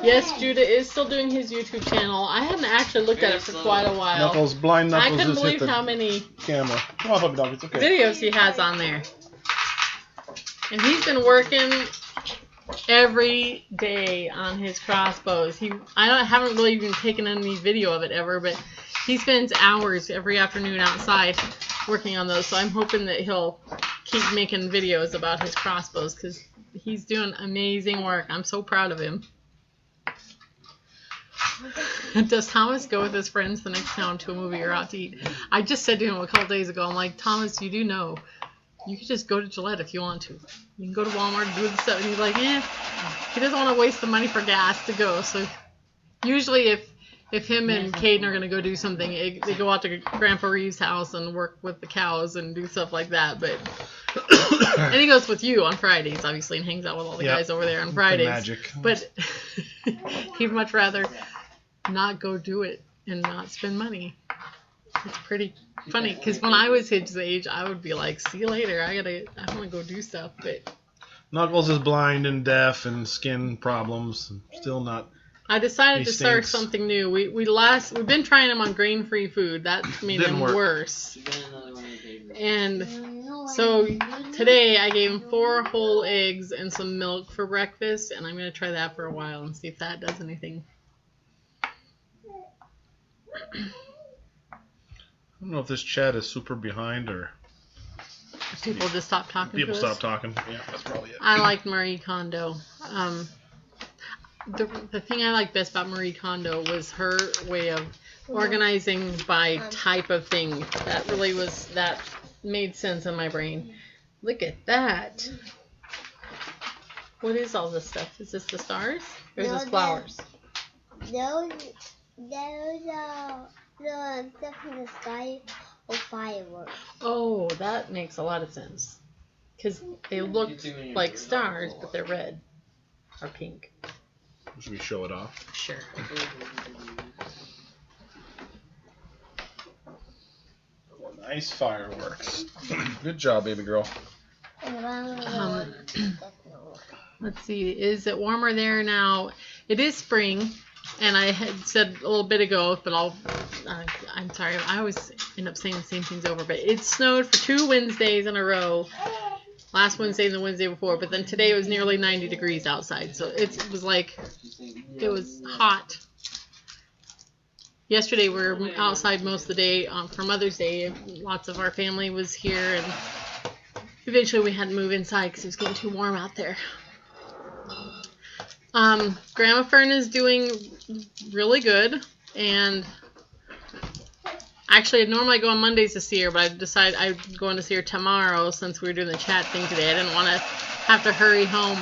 [SPEAKER 2] Yes, Judah is still doing his YouTube channel. I haven't actually looked at it for quite a while.
[SPEAKER 1] Blind
[SPEAKER 2] I
[SPEAKER 1] Knuckles
[SPEAKER 2] couldn't
[SPEAKER 1] just hit
[SPEAKER 2] believe
[SPEAKER 1] the
[SPEAKER 2] how many
[SPEAKER 1] camera. Come on, puppy dog, it's okay.
[SPEAKER 2] videos he has on there. And he's been working every day on his crossbows. I haven't really even taken any video of it ever, but he spends hours every afternoon outside working on those. So I'm hoping that he'll keep making videos about his crossbows because he's doing amazing work. I'm so proud of him. Does Thomas go with his friends the next town to a movie or out to eat? I just said to him a couple days ago, I'm like, Thomas, you do know you could just go to Gillette if you want to. You can go to Walmart and do the stuff. And he's like, he doesn't want to waste the money for gas to go. So usually if him and Caden are going to go do something, they go out to Grandpa Reeves' house and work with the cows and do stuff like that. But and he goes with you on Fridays, obviously, and hangs out with all the guys over there on Fridays.
[SPEAKER 1] Magic.
[SPEAKER 2] But he'd much rather not go do it and not spend money. It's pretty funny because when I was his age, I would be like, "See you later. I want to go do stuff." But
[SPEAKER 1] Knuckles is blind and deaf and skin problems. And still not.
[SPEAKER 2] I decided to start
[SPEAKER 1] stinks.
[SPEAKER 2] something new. We've been trying him on grain-free food. That made him worse. And so today I gave him 4 whole eggs and some milk for breakfast, and I'm going to try that for a while and see if that does anything.
[SPEAKER 1] I don't know if this chat is super behind or
[SPEAKER 2] People just stop talking
[SPEAKER 1] people
[SPEAKER 2] to
[SPEAKER 1] stop
[SPEAKER 2] us.
[SPEAKER 1] talking. Yeah, that's probably it.
[SPEAKER 2] I like Marie Kondo. The thing I like best about Marie Kondo was her way of organizing by type of thing. That made sense in my brain. Look at that. What is all this stuff? Is this the stars? Or is this flowers?
[SPEAKER 3] Those are the stuff in the sky or fireworks.
[SPEAKER 2] Oh, that makes a lot of sense. Because they look like stars, but they're red or pink.
[SPEAKER 1] Should we show it off?
[SPEAKER 2] Sure.
[SPEAKER 1] Oh, nice fireworks. Good job, baby girl.
[SPEAKER 2] Let's see. Is it warmer there now? It is spring, and I had said a little bit ago, but I'm sorry. I always end up saying the same things over. But it snowed for 2 Wednesdays in a row. Last Wednesday and the Wednesday before, but then today it was nearly 90 degrees outside, so it was hot. Yesterday we were outside most of the day for Mother's Day. Lots of our family was here, and eventually we had to move inside because it was getting too warm out there. Grandma Fern is doing really good, and actually, I'd normally go on Mondays to see her, but I decided I'm going to see her tomorrow since we were doing the chat thing today. I didn't want to have to hurry home,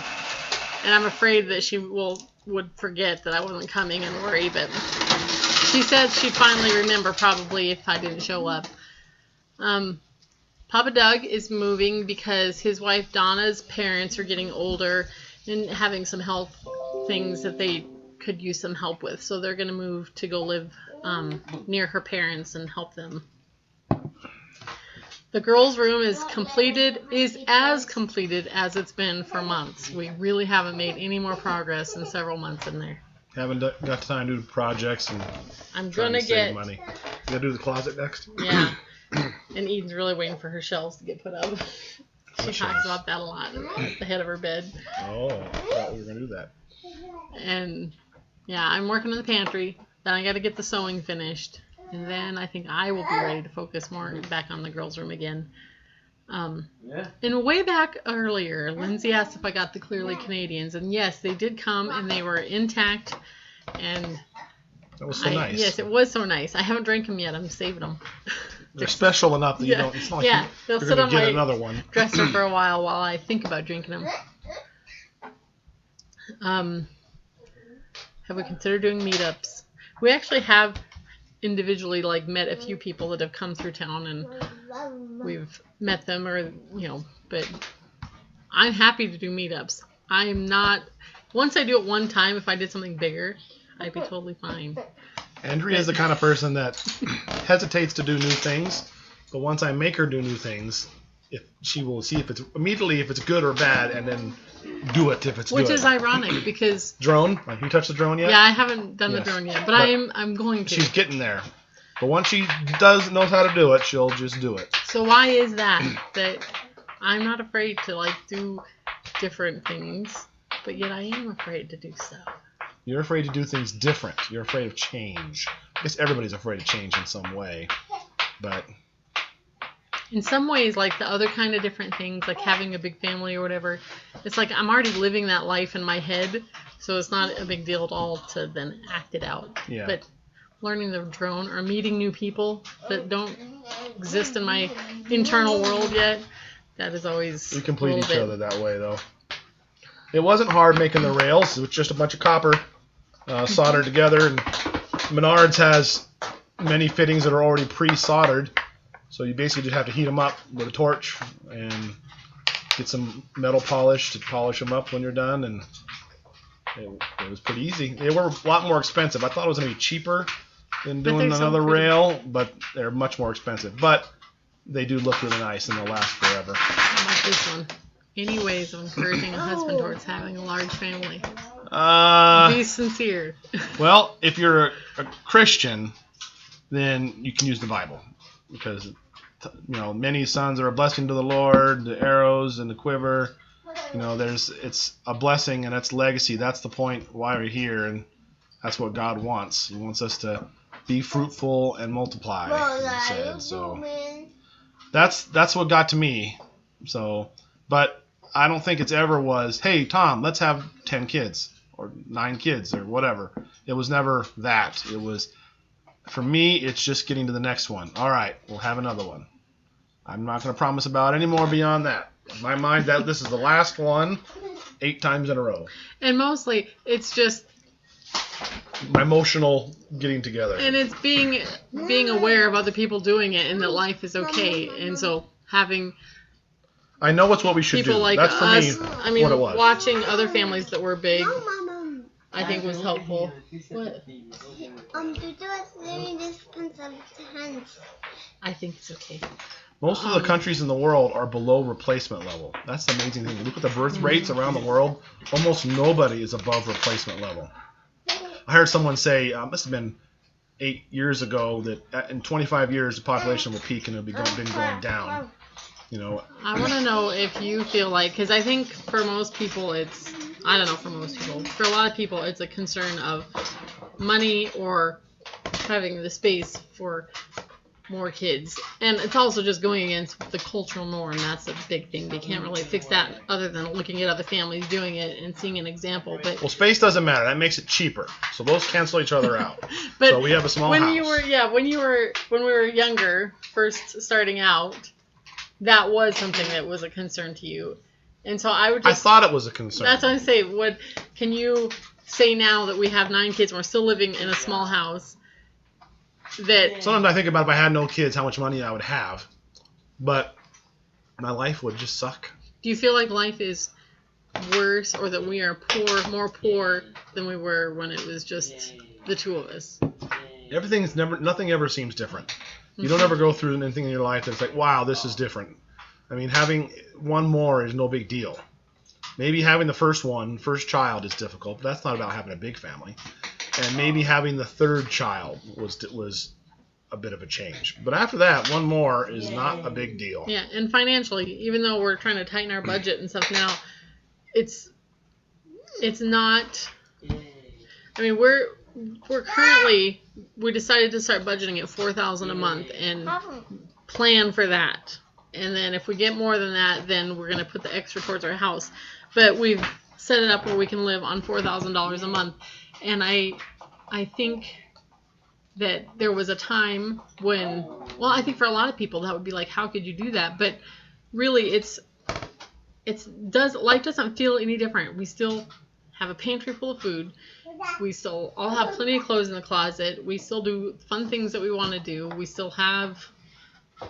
[SPEAKER 2] and I'm afraid that she would forget that I wasn't coming and worry, but she said she'd finally remember probably if I didn't show up. Papa Doug is moving because his wife Donna's parents are getting older and having some health things that they could use some help with, so they're going to move to go live near her parents and help them. The girls' room is as completed as it's been for months. We really haven't made any more progress in several months in there.
[SPEAKER 1] Haven't got time to do projects and
[SPEAKER 2] I'm
[SPEAKER 1] trying
[SPEAKER 2] gonna
[SPEAKER 1] to save
[SPEAKER 2] get
[SPEAKER 1] money. You gotta do the closet next.
[SPEAKER 2] Yeah, and Eden's really waiting for her shelves to get put up. She talks about that a lot at the head of her bed.
[SPEAKER 1] Oh, I thought we were going to do that.
[SPEAKER 2] And yeah, I'm working in the pantry. Then I got to get the sewing finished. And then I think I will be ready to focus more back on the girls' room again. And way back earlier, Lindsay asked if I got the Clearly Canadians. And yes, they did come and they were intact. And
[SPEAKER 1] that was so nice.
[SPEAKER 2] Yes, it was so nice. I haven't drank them yet. I'm saving them.
[SPEAKER 1] They're special enough that you don't. It's not like
[SPEAKER 2] they'll
[SPEAKER 1] you're
[SPEAKER 2] sit
[SPEAKER 1] going
[SPEAKER 2] on
[SPEAKER 1] to get
[SPEAKER 2] my
[SPEAKER 1] another one.
[SPEAKER 2] dresser for a while I think about drinking them. Have we considered doing meetups? We actually have individually met a few people that have come through town, and we've met them, but I'm happy to do meetups. I am not. Once I do it one time, if I did something bigger, I'd be totally fine.
[SPEAKER 1] Andrea is the kind of person that hesitates to do new things, but once I make her do new things, she will see if it's good or bad, and then do it if it's good.
[SPEAKER 2] Which is ironic because
[SPEAKER 1] drone. Have you touched the drone yet?
[SPEAKER 2] Yeah, I haven't done the drone yet, but I'm going to.
[SPEAKER 1] She's getting there, but once she knows how to do it, she'll just do it.
[SPEAKER 2] So why is that I'm not afraid to do different things, but yet I am afraid to do stuff.
[SPEAKER 1] You're afraid to do things different. You're afraid of change. I guess everybody's afraid of change in some way, but
[SPEAKER 2] in some ways, the other kind of different things, like having a big family or whatever, it's like I'm already living that life in my head, so it's not a big deal at all to then act it out.
[SPEAKER 1] Yeah.
[SPEAKER 2] But learning the drone or meeting new people that don't exist in my internal world yet, that is always
[SPEAKER 1] we complete each other that way, though. It wasn't hard making the rails. It was just a bunch of copper soldered together, and Menards has many fittings that are already pre-soldered. So you basically just have to heat them up with a torch and get some metal polish to polish them up when you're done, and it was pretty easy. They were a lot more expensive. I thought it was going to be cheaper than doing another rail, but they're much more expensive. But they do look really nice and they'll last forever.
[SPEAKER 2] How about this one? Any ways of encouraging a husband towards having a large family? Be sincere.
[SPEAKER 1] Well, if you're a Christian, then you can use the Bible, because many sons are a blessing to the Lord, the arrows and the quiver. It's a blessing, and that's legacy. That's the point why we're here, and that's what God wants. He wants us to be fruitful and multiply, he said. So that's what got to me. So, but I don't think it's ever was, hey, Tom, let's have 10 kids or 9 kids or whatever. It was never that. It was, for me, it's just getting to the next one. All right, we'll have another one. I'm not going to promise about any more beyond that. In my mind, that this is the last one 8 times in a row.
[SPEAKER 2] And mostly, it's just
[SPEAKER 1] my emotional getting together.
[SPEAKER 2] And it's being aware of other people doing it and that life is okay. And so having
[SPEAKER 1] I know it's what we should
[SPEAKER 2] people
[SPEAKER 1] do.
[SPEAKER 2] like
[SPEAKER 1] That's for
[SPEAKER 2] us,
[SPEAKER 1] me what it was.
[SPEAKER 2] Watching other families that were big, I think was helpful. What? I think it's okay.
[SPEAKER 1] Most of the countries in the world are below replacement level. That's the amazing thing. Look at the birth rates around the world. Almost nobody is above replacement level. I heard someone say, must have been 8 years ago, that in 25 years the population will peak and it'll be been going down.
[SPEAKER 2] I want to know if you feel like, because I think for most people I don't know for most people, for a lot of people it's a concern of money or having the space for more kids. And it's also just going against the cultural norm. That's a big thing. They can't really fix that other than looking at other families doing it and seeing an example. But
[SPEAKER 1] well, space doesn't matter. That makes it cheaper. So those cancel each other out.
[SPEAKER 2] But
[SPEAKER 1] so we have a small house.
[SPEAKER 2] When we were younger, first starting out, that was something that was a concern to you. And so I
[SPEAKER 1] thought it was a concern.
[SPEAKER 2] That's what I'm saying. Can you say now that we have 9 kids and we're still living in a small house, that
[SPEAKER 1] sometimes I think about if I had no kids, how much money I would have, but my life would just suck.
[SPEAKER 2] Do you feel like life is worse, or that we are more poor than we were when it was just the two of us?
[SPEAKER 1] Nothing ever seems different. You don't ever go through anything in your life that's like, wow, this is different. I mean, having one more is no big deal. Maybe having the first child is difficult, but that's not about having a big family. And maybe having the third child was a bit of a change. But after that, one more is not a big deal.
[SPEAKER 2] Yeah, and financially, even though we're trying to tighten our budget and stuff now, it's not. I mean, we're currently, we decided to start budgeting at $4,000 a month and plan for that. And then if we get more than that, then we're going to put the extra towards our house. But we've set it up where we can live on $4,000 a month. And I think that there was a time when, well, I think for a lot of people that would be like, how could you do that? But really, life doesn't feel any different. We still have a pantry full of food. We still all have plenty of clothes in the closet. We still do fun things that we want to do. We still have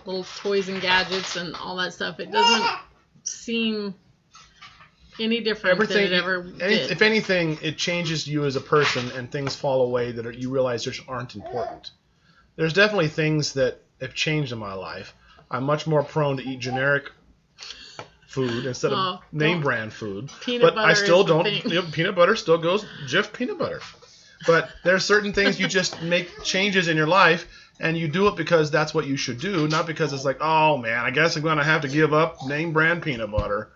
[SPEAKER 2] little toys and gadgets and all that stuff. It doesn't seem any different than it ever did.
[SPEAKER 1] If anything, it changes you as a person, and things fall away that you realize just aren't important. There's definitely things that have changed in my life. I'm much more prone to eat generic food instead of name brand food.
[SPEAKER 2] Peanut butter
[SPEAKER 1] I still
[SPEAKER 2] is the
[SPEAKER 1] don't.
[SPEAKER 2] thing.
[SPEAKER 1] Peanut butter still goes Jif peanut butter. But there are certain things you just make changes in your life, and you do it because that's what you should do, not because it's like, oh man, I guess I'm going to have to give up name brand peanut butter.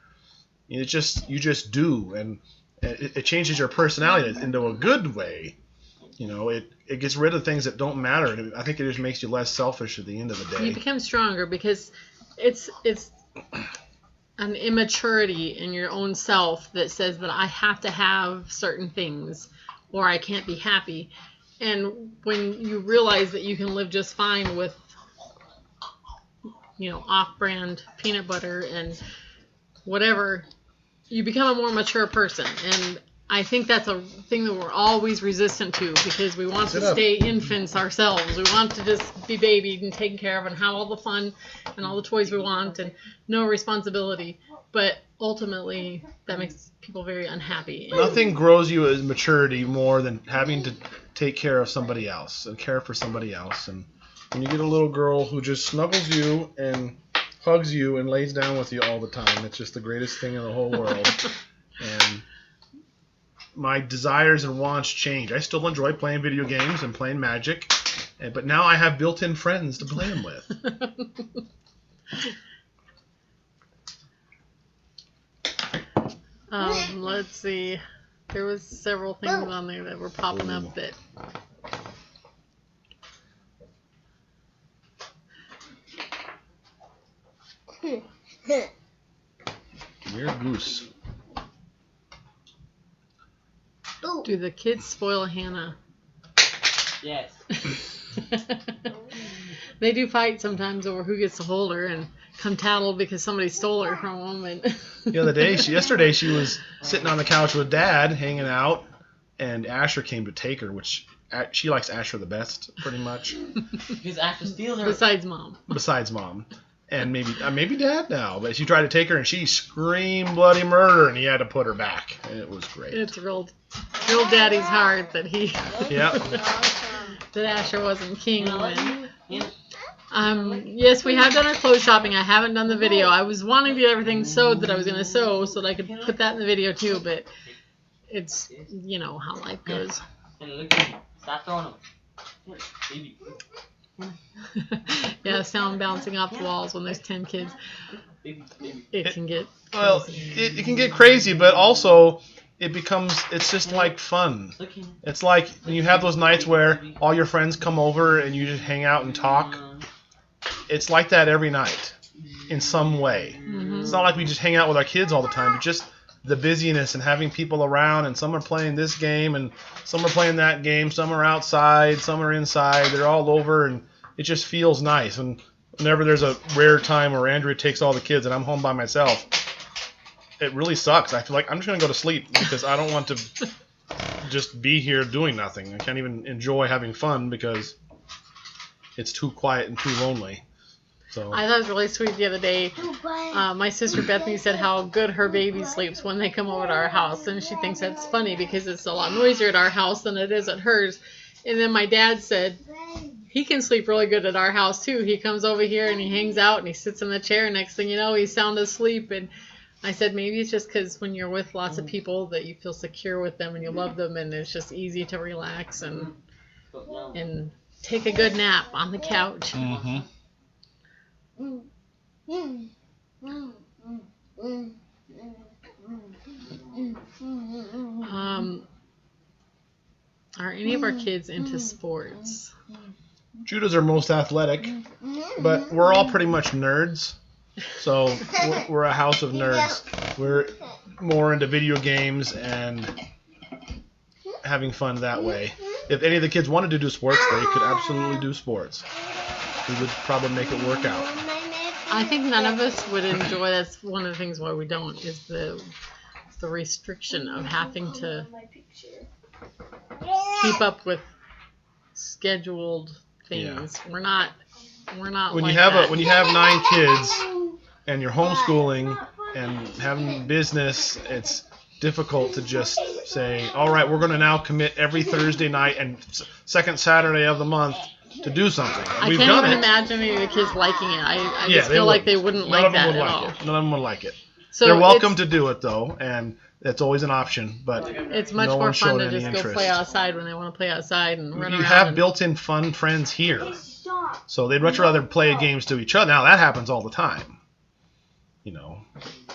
[SPEAKER 1] You just do, and it changes your personality into a good way. It gets rid of things that don't matter. And I think it just makes you less selfish at the end of the day.
[SPEAKER 2] You become stronger because it's an immaturity in your own self that says that I have to have certain things or I can't be happy. And when you realize that you can live just fine with, off-brand peanut butter and whatever, you become a more mature person. And I think that's a thing that we're always resistant to because we want to stay infants ourselves. We want to just be babied and taken care of and have all the fun and all the toys we want and no responsibility. But ultimately, that makes people very unhappy.
[SPEAKER 1] Nothing grows you as maturity more than having to take care of somebody else and care for somebody else. And when you get a little girl who just snuggles you and hugs you and lays down with you all the time, it's just the greatest thing in the whole world. And my desires and wants change. I still enjoy playing video games and playing Magic, but now I have built-in friends to play them with.
[SPEAKER 2] Let's see. There was several things on there that were popping up that...
[SPEAKER 1] You're a goose.
[SPEAKER 2] Do the kids spoil Hannah?
[SPEAKER 4] Yes.
[SPEAKER 2] They do fight sometimes over who gets to hold her and come tattle because somebody stole her from them. And
[SPEAKER 1] Yesterday she was sitting on the couch with Dad hanging out, and Asher came to take her, which she likes Asher the best, pretty much.
[SPEAKER 4] Because Asher steals her.
[SPEAKER 2] Besides Mom.
[SPEAKER 1] And maybe Dad now, but she tried to take her and she screamed bloody murder, and he had to put her back, and it was great.
[SPEAKER 2] It's real Daddy's heart that he that Asher wasn't king when. Yes, we have done our clothes shopping. I haven't done the video. I was wanting to get everything sewed that I was going to sew so that I could put that in the video too, but it's how life goes.
[SPEAKER 4] Stop throwing them. Baby.
[SPEAKER 2] Yeah, sound bouncing off the walls when there's 10 kids. It can get crazy.
[SPEAKER 1] Well, it can get crazy, but also it's just like fun. It's like when you have those nights where all your friends come over and you just hang out and talk. It's like that every night in some way. Mm-hmm. It's not like we just hang out with our kids all the time, but just the busyness and having people around, and some are playing this game and some are playing that game, some are outside, some are inside, they're all over, and it just feels nice. And whenever there's a rare time where Andrea takes all the kids and I'm home by myself, it really sucks. I feel like I'm just going to go to sleep because I don't want to just be here doing nothing. I can't even enjoy having fun because it's too quiet and too lonely. So
[SPEAKER 2] I thought it was really sweet the other day. My sister Bethany said how good her baby sleeps when they come over to our house, and she thinks that's funny because it's a lot noisier at our house than it is at hers. And then my dad said he can sleep really good at our house too. He comes over here and he hangs out and he sits in the chair. Next thing you know, he's sound asleep. And I said maybe it's just because when you're with lots of people that you feel secure with them and you love them, and it's just easy to relax and take a good nap on the couch.
[SPEAKER 1] Mm-hmm.
[SPEAKER 2] Are any of our kids into sports?
[SPEAKER 1] Judah's are most athletic, but we're all pretty much nerds. So we're a house of nerds. We're more into video games and having fun that way. If any of the kids wanted to do sports, they could absolutely do sports. We would probably make it work out.
[SPEAKER 2] I think none of us would enjoy. That's one of the things why we don't, is the restriction of having to keep up with scheduled things.
[SPEAKER 1] Yeah.
[SPEAKER 2] We're not
[SPEAKER 1] When
[SPEAKER 2] like
[SPEAKER 1] you have
[SPEAKER 2] that.
[SPEAKER 1] when you have 9 kids and you're homeschooling and having business, it's difficult to just say, all right, we're going to now commit every Thursday night and second Saturday of the month to do something.
[SPEAKER 2] I
[SPEAKER 1] We've
[SPEAKER 2] can't
[SPEAKER 1] done
[SPEAKER 2] even
[SPEAKER 1] it.
[SPEAKER 2] imagine any of the kids liking it. I
[SPEAKER 1] Yeah,
[SPEAKER 2] just feel like they wouldn't
[SPEAKER 1] None
[SPEAKER 2] like
[SPEAKER 1] of them
[SPEAKER 2] that
[SPEAKER 1] would
[SPEAKER 2] at
[SPEAKER 1] like
[SPEAKER 2] all.
[SPEAKER 1] it. None of them would like it.
[SPEAKER 2] So
[SPEAKER 1] They're welcome
[SPEAKER 2] it's,
[SPEAKER 1] to do it though, and it's always an option. But
[SPEAKER 2] it's much
[SPEAKER 1] no
[SPEAKER 2] more
[SPEAKER 1] one
[SPEAKER 2] fun
[SPEAKER 1] showed
[SPEAKER 2] to
[SPEAKER 1] any
[SPEAKER 2] just go
[SPEAKER 1] interest.
[SPEAKER 2] play outside when they want to play outside and run
[SPEAKER 1] You
[SPEAKER 2] around.
[SPEAKER 1] have
[SPEAKER 2] and-
[SPEAKER 1] built-in fun friends here, so they'd much rather play games to each other. Now that happens all the time, you know,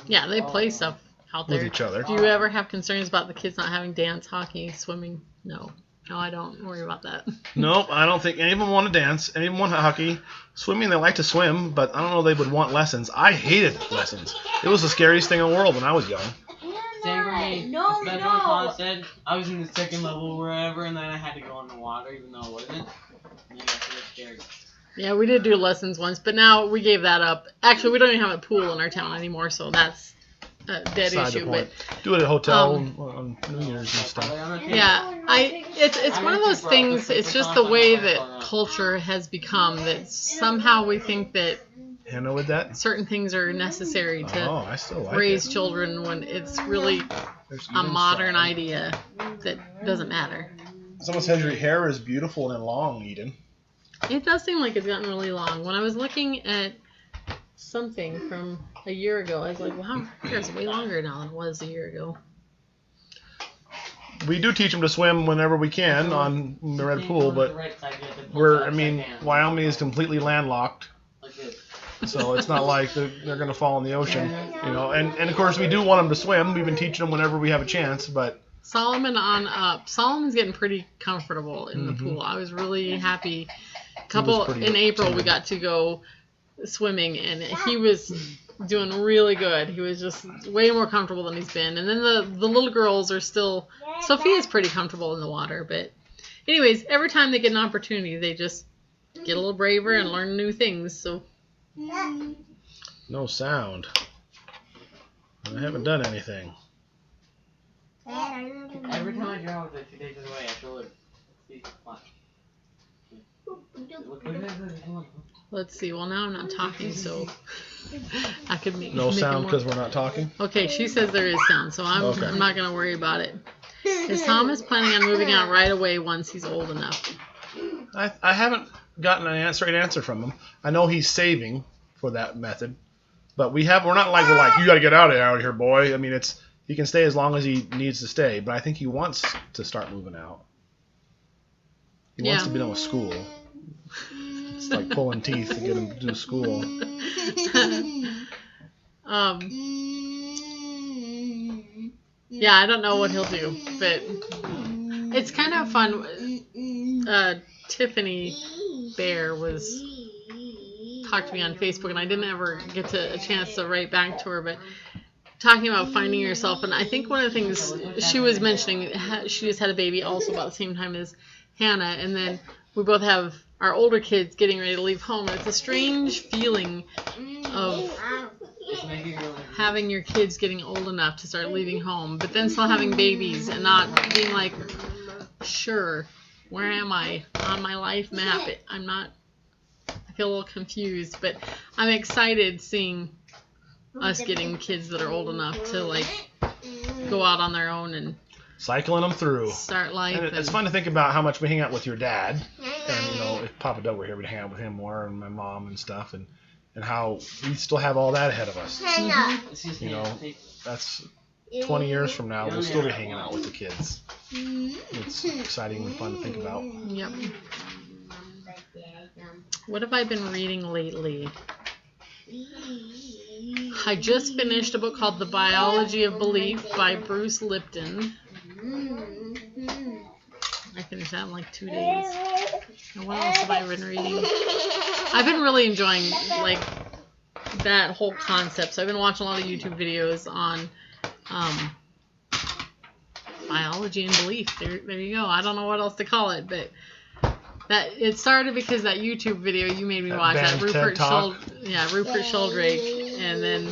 [SPEAKER 2] Yeah, they play stuff out there.
[SPEAKER 1] with each other.
[SPEAKER 2] Do you ever have concerns about the kids not having dance, hockey, swimming? No, I don't worry about that.
[SPEAKER 1] Nope, I don't think any of them want to dance. Any of them want hockey. Swimming, they like to swim, but I don't know they would want lessons. I hated lessons. It was the scariest thing in the world when I was young.
[SPEAKER 4] Same for me.
[SPEAKER 5] No,
[SPEAKER 4] Especially
[SPEAKER 5] no.
[SPEAKER 4] when Claudia said I was in the second level or whatever, and then I had to go in the water even though I wasn't. And then I got really scared.
[SPEAKER 2] Yeah, we did do lessons once, but now we gave that up. Actually, we don't even have a pool in our town anymore, so that's a dead
[SPEAKER 1] Beside
[SPEAKER 2] issue.
[SPEAKER 1] the
[SPEAKER 2] But
[SPEAKER 1] point. Do it at a hotel
[SPEAKER 2] Um,
[SPEAKER 1] on New Year's and stuff.
[SPEAKER 2] yeah, it's one of those things. It's just the way that culture has become that somehow we think that
[SPEAKER 1] Hannah with that?
[SPEAKER 2] certain things are necessary to
[SPEAKER 1] Oh, I still like
[SPEAKER 2] raise
[SPEAKER 1] it.
[SPEAKER 2] children when it's really
[SPEAKER 1] There's
[SPEAKER 2] a
[SPEAKER 1] even
[SPEAKER 2] modern
[SPEAKER 1] fried.
[SPEAKER 2] idea that doesn't matter.
[SPEAKER 1] Someone says your hair is beautiful and long, Eden.
[SPEAKER 2] It does seem like it's gotten really long. When I was looking at something from a year ago, I was like, wow, my hair is way longer now than it was a year ago.
[SPEAKER 1] We do teach them to swim whenever we can on the red pool, but Wyoming is completely landlocked. So it's not like they're going to fall in the ocean, you know. And of course we do want them to swim. We've been teaching them whenever we have a chance, but
[SPEAKER 2] Solomon on up. Solomon's getting pretty comfortable in the
[SPEAKER 1] Mhm.
[SPEAKER 2] pool. I was really happy.
[SPEAKER 1] pretty
[SPEAKER 2] In April we
[SPEAKER 1] timid.
[SPEAKER 2] got to go swimming and he was doing really good. He was just way more comfortable than he's been. And then the little girls are still. Sophia's pretty comfortable in the water, but anyways, every time they get an opportunity, they just get a little braver and learn new things. So.
[SPEAKER 1] no sound. I haven't done anything.
[SPEAKER 4] Every time I drive with it, she takes it away. I feel like she's fun.
[SPEAKER 2] Let's see. Well, now I'm not talking, so I could make
[SPEAKER 1] No
[SPEAKER 2] make it
[SPEAKER 1] sound
[SPEAKER 2] more-
[SPEAKER 1] because we're not talking.
[SPEAKER 2] Okay, she says there is sound, so I'm
[SPEAKER 1] Okay.
[SPEAKER 2] I'm not gonna worry about it. Is Thomas planning on moving out right away once he's old enough?
[SPEAKER 1] I haven't gotten an straight answer from him. I know he's saving for that method, but we're not like you got to get out of here, boy. I mean, he can stay as long as he needs to stay, but I think he wants to start moving out. He wants
[SPEAKER 2] Yeah.
[SPEAKER 1] to be done with school. It's like pulling teeth to get him to do school.
[SPEAKER 2] Yeah, I don't know what he'll do, but it's kind of fun. Tiffany Bear talked to me on Facebook, and I didn't ever get a chance to write back to her, but talking about finding yourself, and I think one of the things she was mentioning, she just had a baby also about the same time as Hannah, and then we both have our older kids getting ready to leave home. It's a strange feeling of having your kids getting old enough to start leaving home, but then still having babies and not being like, sure, where am I on my life map? I feel a little confused, but I'm excited seeing us getting kids that are old enough to like go out on their own and
[SPEAKER 1] Cycling them through.
[SPEAKER 2] start life.
[SPEAKER 1] And it's fun to think about how much we hang out with your dad. And, you know, if Papa Doug were here, we'd hang out with him more, and my mom and stuff, and how we still have all that ahead of us. You know, that's 20 years from now, we'll still be hanging out with the kids. It's exciting and fun to think about.
[SPEAKER 2] Yep. What have I been reading lately? I just finished a book called The Biology of Belief by Bruce Lipton. I finished that in like 2 days. And what else have I been reading? I've been really enjoying like that whole concept. So I've been watching a lot of YouTube videos on biology and belief. There you go. I don't know what else to call it, but that it started because that YouTube video you made me watch, that Rupert Sheldrake, and then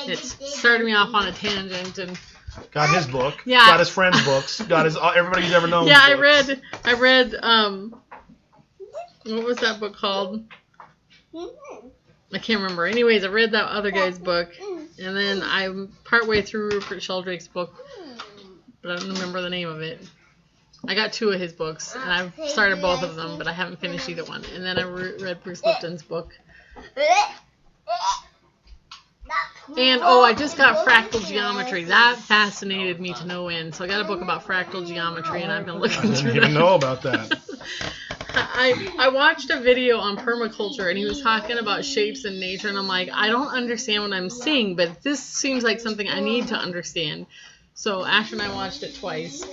[SPEAKER 2] it started me off on a tangent and
[SPEAKER 1] got his book.
[SPEAKER 2] Yeah.
[SPEAKER 1] Got his friends' books. Got his everybody he's ever known.
[SPEAKER 2] Yeah, I
[SPEAKER 1] books.
[SPEAKER 2] read what was that book called? I can't remember. Anyways, I read that other guy's book, and then I'm partway through Rupert Sheldrake's book, but I don't remember the name of it. I got 2 of his books, and I've started both of them, but I haven't finished either one. And then I read Bruce Lipton's book. And, I just got fractal geometry. That fascinated me to no end. So I got a book about fractal geometry, and I've been looking through that.
[SPEAKER 1] I didn't even know about that.
[SPEAKER 2] I watched a video on permaculture, and he was talking about shapes in nature, and I'm like, I don't understand what I'm seeing, but this seems like something I need to understand. So Ash and I watched it twice,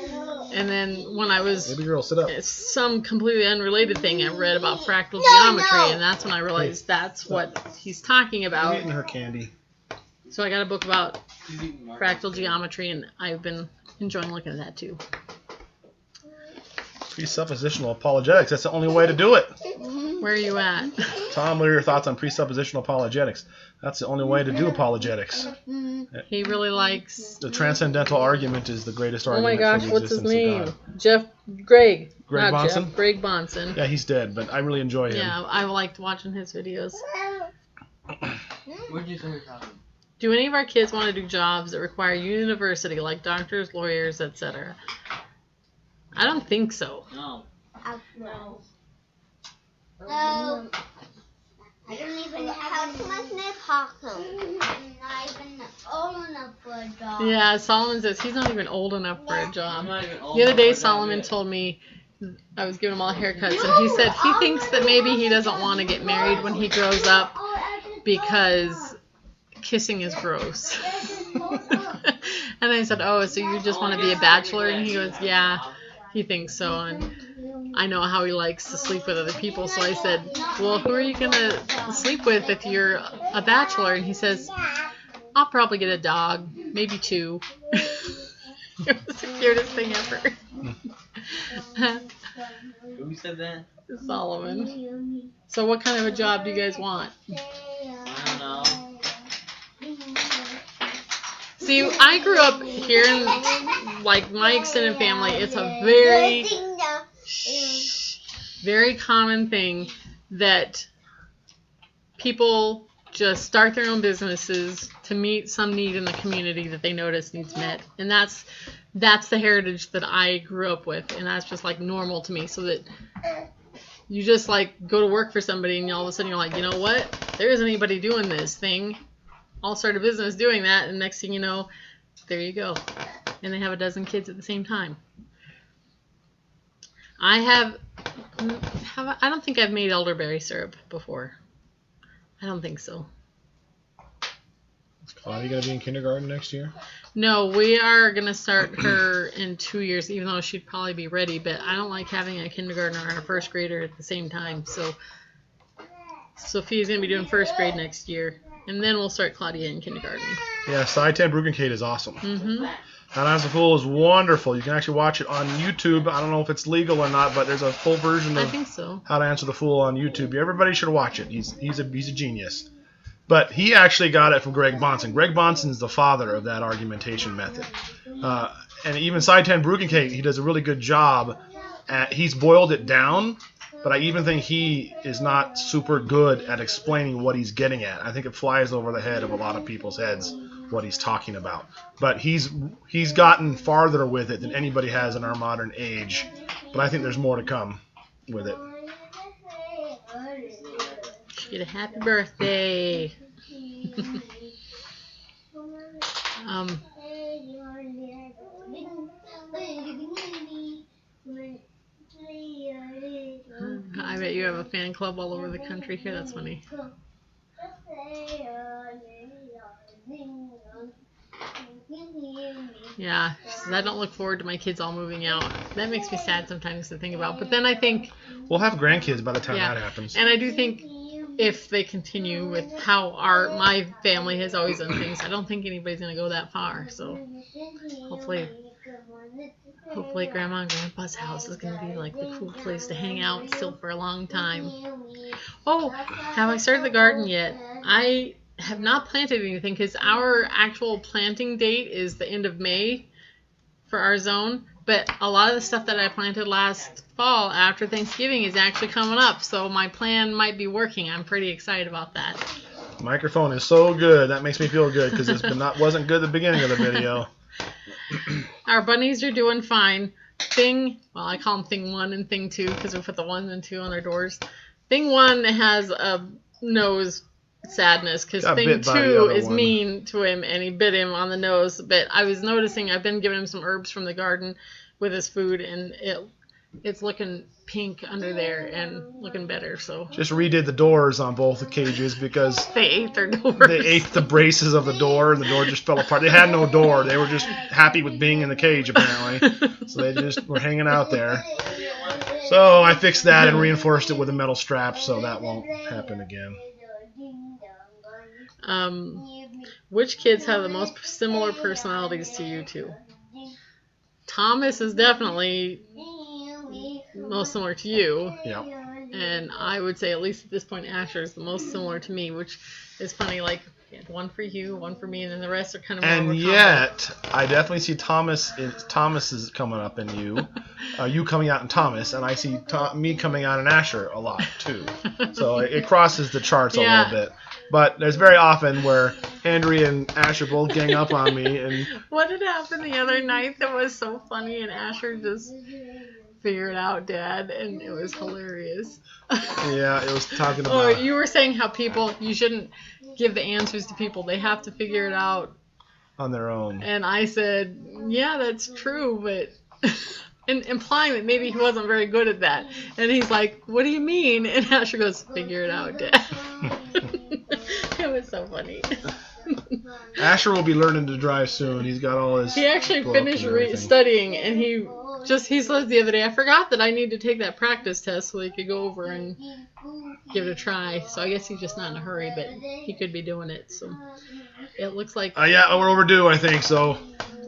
[SPEAKER 2] and then when I was
[SPEAKER 1] Baby girl, sit up.
[SPEAKER 2] some completely unrelated thing, I read about fractal geometry, and that's when I realized that's what he's talking
[SPEAKER 1] I'm
[SPEAKER 2] about.
[SPEAKER 1] eating her candy.
[SPEAKER 2] So I got a book about fractal geometry, and I've been enjoying looking at that too.
[SPEAKER 1] Presuppositional apologetics. That's the only way to do it.
[SPEAKER 2] Where are you at?
[SPEAKER 1] Tom, what are your thoughts on presuppositional apologetics? That's the only way to do apologetics.
[SPEAKER 2] He really likes...
[SPEAKER 1] The transcendental argument is the greatest
[SPEAKER 2] Oh my
[SPEAKER 1] argument
[SPEAKER 2] gosh,
[SPEAKER 1] for the
[SPEAKER 2] what's his
[SPEAKER 1] existence of
[SPEAKER 2] name?
[SPEAKER 1] God.
[SPEAKER 2] Greg
[SPEAKER 1] Greg
[SPEAKER 2] Not
[SPEAKER 1] Bonson?
[SPEAKER 2] Jeff, Greg Bonson.
[SPEAKER 1] Yeah, he's dead, but I really enjoy him.
[SPEAKER 2] Yeah, I liked watching his videos.
[SPEAKER 4] Where'd you say you're talking?
[SPEAKER 2] Do any of our kids want to do jobs that require university, like doctors, lawyers, etc.? I don't think so.
[SPEAKER 4] No.
[SPEAKER 3] No. I don't even have too much I'm not even old enough for a job.
[SPEAKER 2] Yeah, Solomon says he's not even old enough for a job.
[SPEAKER 4] I'm not even old
[SPEAKER 2] The other day,
[SPEAKER 4] enough for a job
[SPEAKER 2] Solomon
[SPEAKER 4] yet.
[SPEAKER 2] told me, I was giving him all haircuts, and he said he thinks that maybe he doesn't want to get married when he grows up because kissing is gross. And I said, oh, so you just want to be a bachelor? And he goes, yeah, he thinks so. And I know how he likes to sleep with other people. So I said, well, who are you going to sleep with if you're a bachelor? And he says, I'll probably get a dog, maybe 2. It was the cutest thing ever.
[SPEAKER 4] Who said that?
[SPEAKER 2] Solomon. So what kind of a job do you guys want?
[SPEAKER 4] I don't know.
[SPEAKER 2] See, I grew up here in, like, my extended family. It's a very common thing that people just start their own businesses to meet some need in the community that they notice needs met. And that's the heritage that I grew up with. And that's just, like, normal to me. So that you just, like, go to work for somebody and all of a sudden you're like, you know what? There isn't anybody doing this thing. I'll start a business doing that, and next thing you know, there you go. And they have a dozen kids at the same time. I don't think I've made elderberry syrup before. I don't think so.
[SPEAKER 1] Is Claudia going to be in kindergarten next year?
[SPEAKER 2] No, we are going to start her in 2 years, even though she'd probably be ready, but I don't like having a kindergartner and a first grader at the same time. So Sophia's going to be doing first grade next year. And then we'll start Claudia in kindergarten.
[SPEAKER 1] Yeah, Saitan Brugenkate is awesome.
[SPEAKER 2] Mm-hmm.
[SPEAKER 1] How to Answer the Fool is wonderful. You can actually watch it on YouTube. I don't know if it's legal or not, but there's a full version
[SPEAKER 2] I
[SPEAKER 1] of
[SPEAKER 2] think so.
[SPEAKER 1] How to Answer the Fool on YouTube. Everybody should watch it. He's a genius. But he actually got it from Greg Bonson. Greg Bonson's the father of that argumentation method. And even Saitan Brugenkate, he does a really good job. He's boiled it down. But I even think he is not super good at explaining what he's getting at. I think it flies over the head of a lot of people's heads what he's talking about. But he's gotten farther with it than anybody has in our modern age. But I think there's more to come with it.
[SPEAKER 2] Get a happy birthday. I bet you have a fan club all over the country here. That's funny. Yeah, she says, I don't look forward to my kids all moving out. That makes me sad sometimes to think about. But then I think,
[SPEAKER 1] We'll have grandkids by the time
[SPEAKER 2] yeah,
[SPEAKER 1] that happens.
[SPEAKER 2] and I do think if they continue with how my family has always done things, I don't think anybody's going to go that far. So hopefully Grandma and Grandpa's house is going to be like the cool place to hang out still for a long time. Oh, have I started the garden yet? I have not planted anything because our actual planting date is the end of May for our zone. But a lot of the stuff that I planted last fall after Thanksgiving is actually coming up. So my plan might be working. I'm pretty excited about that.
[SPEAKER 1] Microphone is so good. That makes me feel good because it wasn't good at the beginning of the video.
[SPEAKER 2] Our bunnies are doing fine. I call them Thing 1 and Thing 2 because we put the 1 and 2 on their doors. Thing 1 has a nose sadness because Thing 2 is mean to him and he bit him on the nose. But I was noticing I've been giving him some herbs from the garden with his food and it's looking pink under there and looking better. So
[SPEAKER 1] just redid the doors on both the cages because
[SPEAKER 2] they ate their doors.
[SPEAKER 1] They ate the braces of the door and the door just fell apart. They had no door. They were just happy with being in the cage apparently. So they just were hanging out there. So I fixed that and reinforced it with a metal strap so that won't happen again.
[SPEAKER 2] Which kids have the most similar personalities to you two? Thomas is definitely most similar to you.
[SPEAKER 1] Yeah.
[SPEAKER 2] And I would say at least at this point Asher is the most similar to me, which is funny. Like one for you, one for me, and then the rest are kind of more
[SPEAKER 1] and
[SPEAKER 2] of a
[SPEAKER 1] yet I definitely see Thomas is coming up in you, you coming out in Thomas, and I see me coming out in Asher a lot too. So it crosses the charts a little bit. But there's very often where Andrea and Asher both gang up on me. And
[SPEAKER 2] what had happened the other night that was so funny, and Asher just figured out Dad, and it was hilarious.
[SPEAKER 1] Yeah, it was talking about...
[SPEAKER 2] you were saying how you shouldn't give the answers to people. They have to figure it out
[SPEAKER 1] on their own.
[SPEAKER 2] And I said, yeah, that's true, but... and implying that maybe he wasn't very good at that. And he's like, what do you mean? And Asher goes, figure it out, Dad. It was so funny.
[SPEAKER 1] Asher will be learning to drive soon. He's got all his...
[SPEAKER 2] He actually finished studying, and he said the other day, I forgot that I need to take that practice test so he could go over and give it a try. So I guess he's just not in a hurry, but he could be doing it. So it looks like...
[SPEAKER 1] yeah, we're overdue, I think. So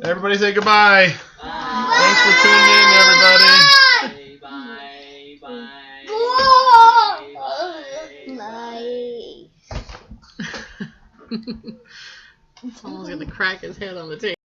[SPEAKER 1] everybody say goodbye. Thanks for tuning in, everybody.
[SPEAKER 4] Bye. Bye.
[SPEAKER 2] Someone's going to crack his head on the table.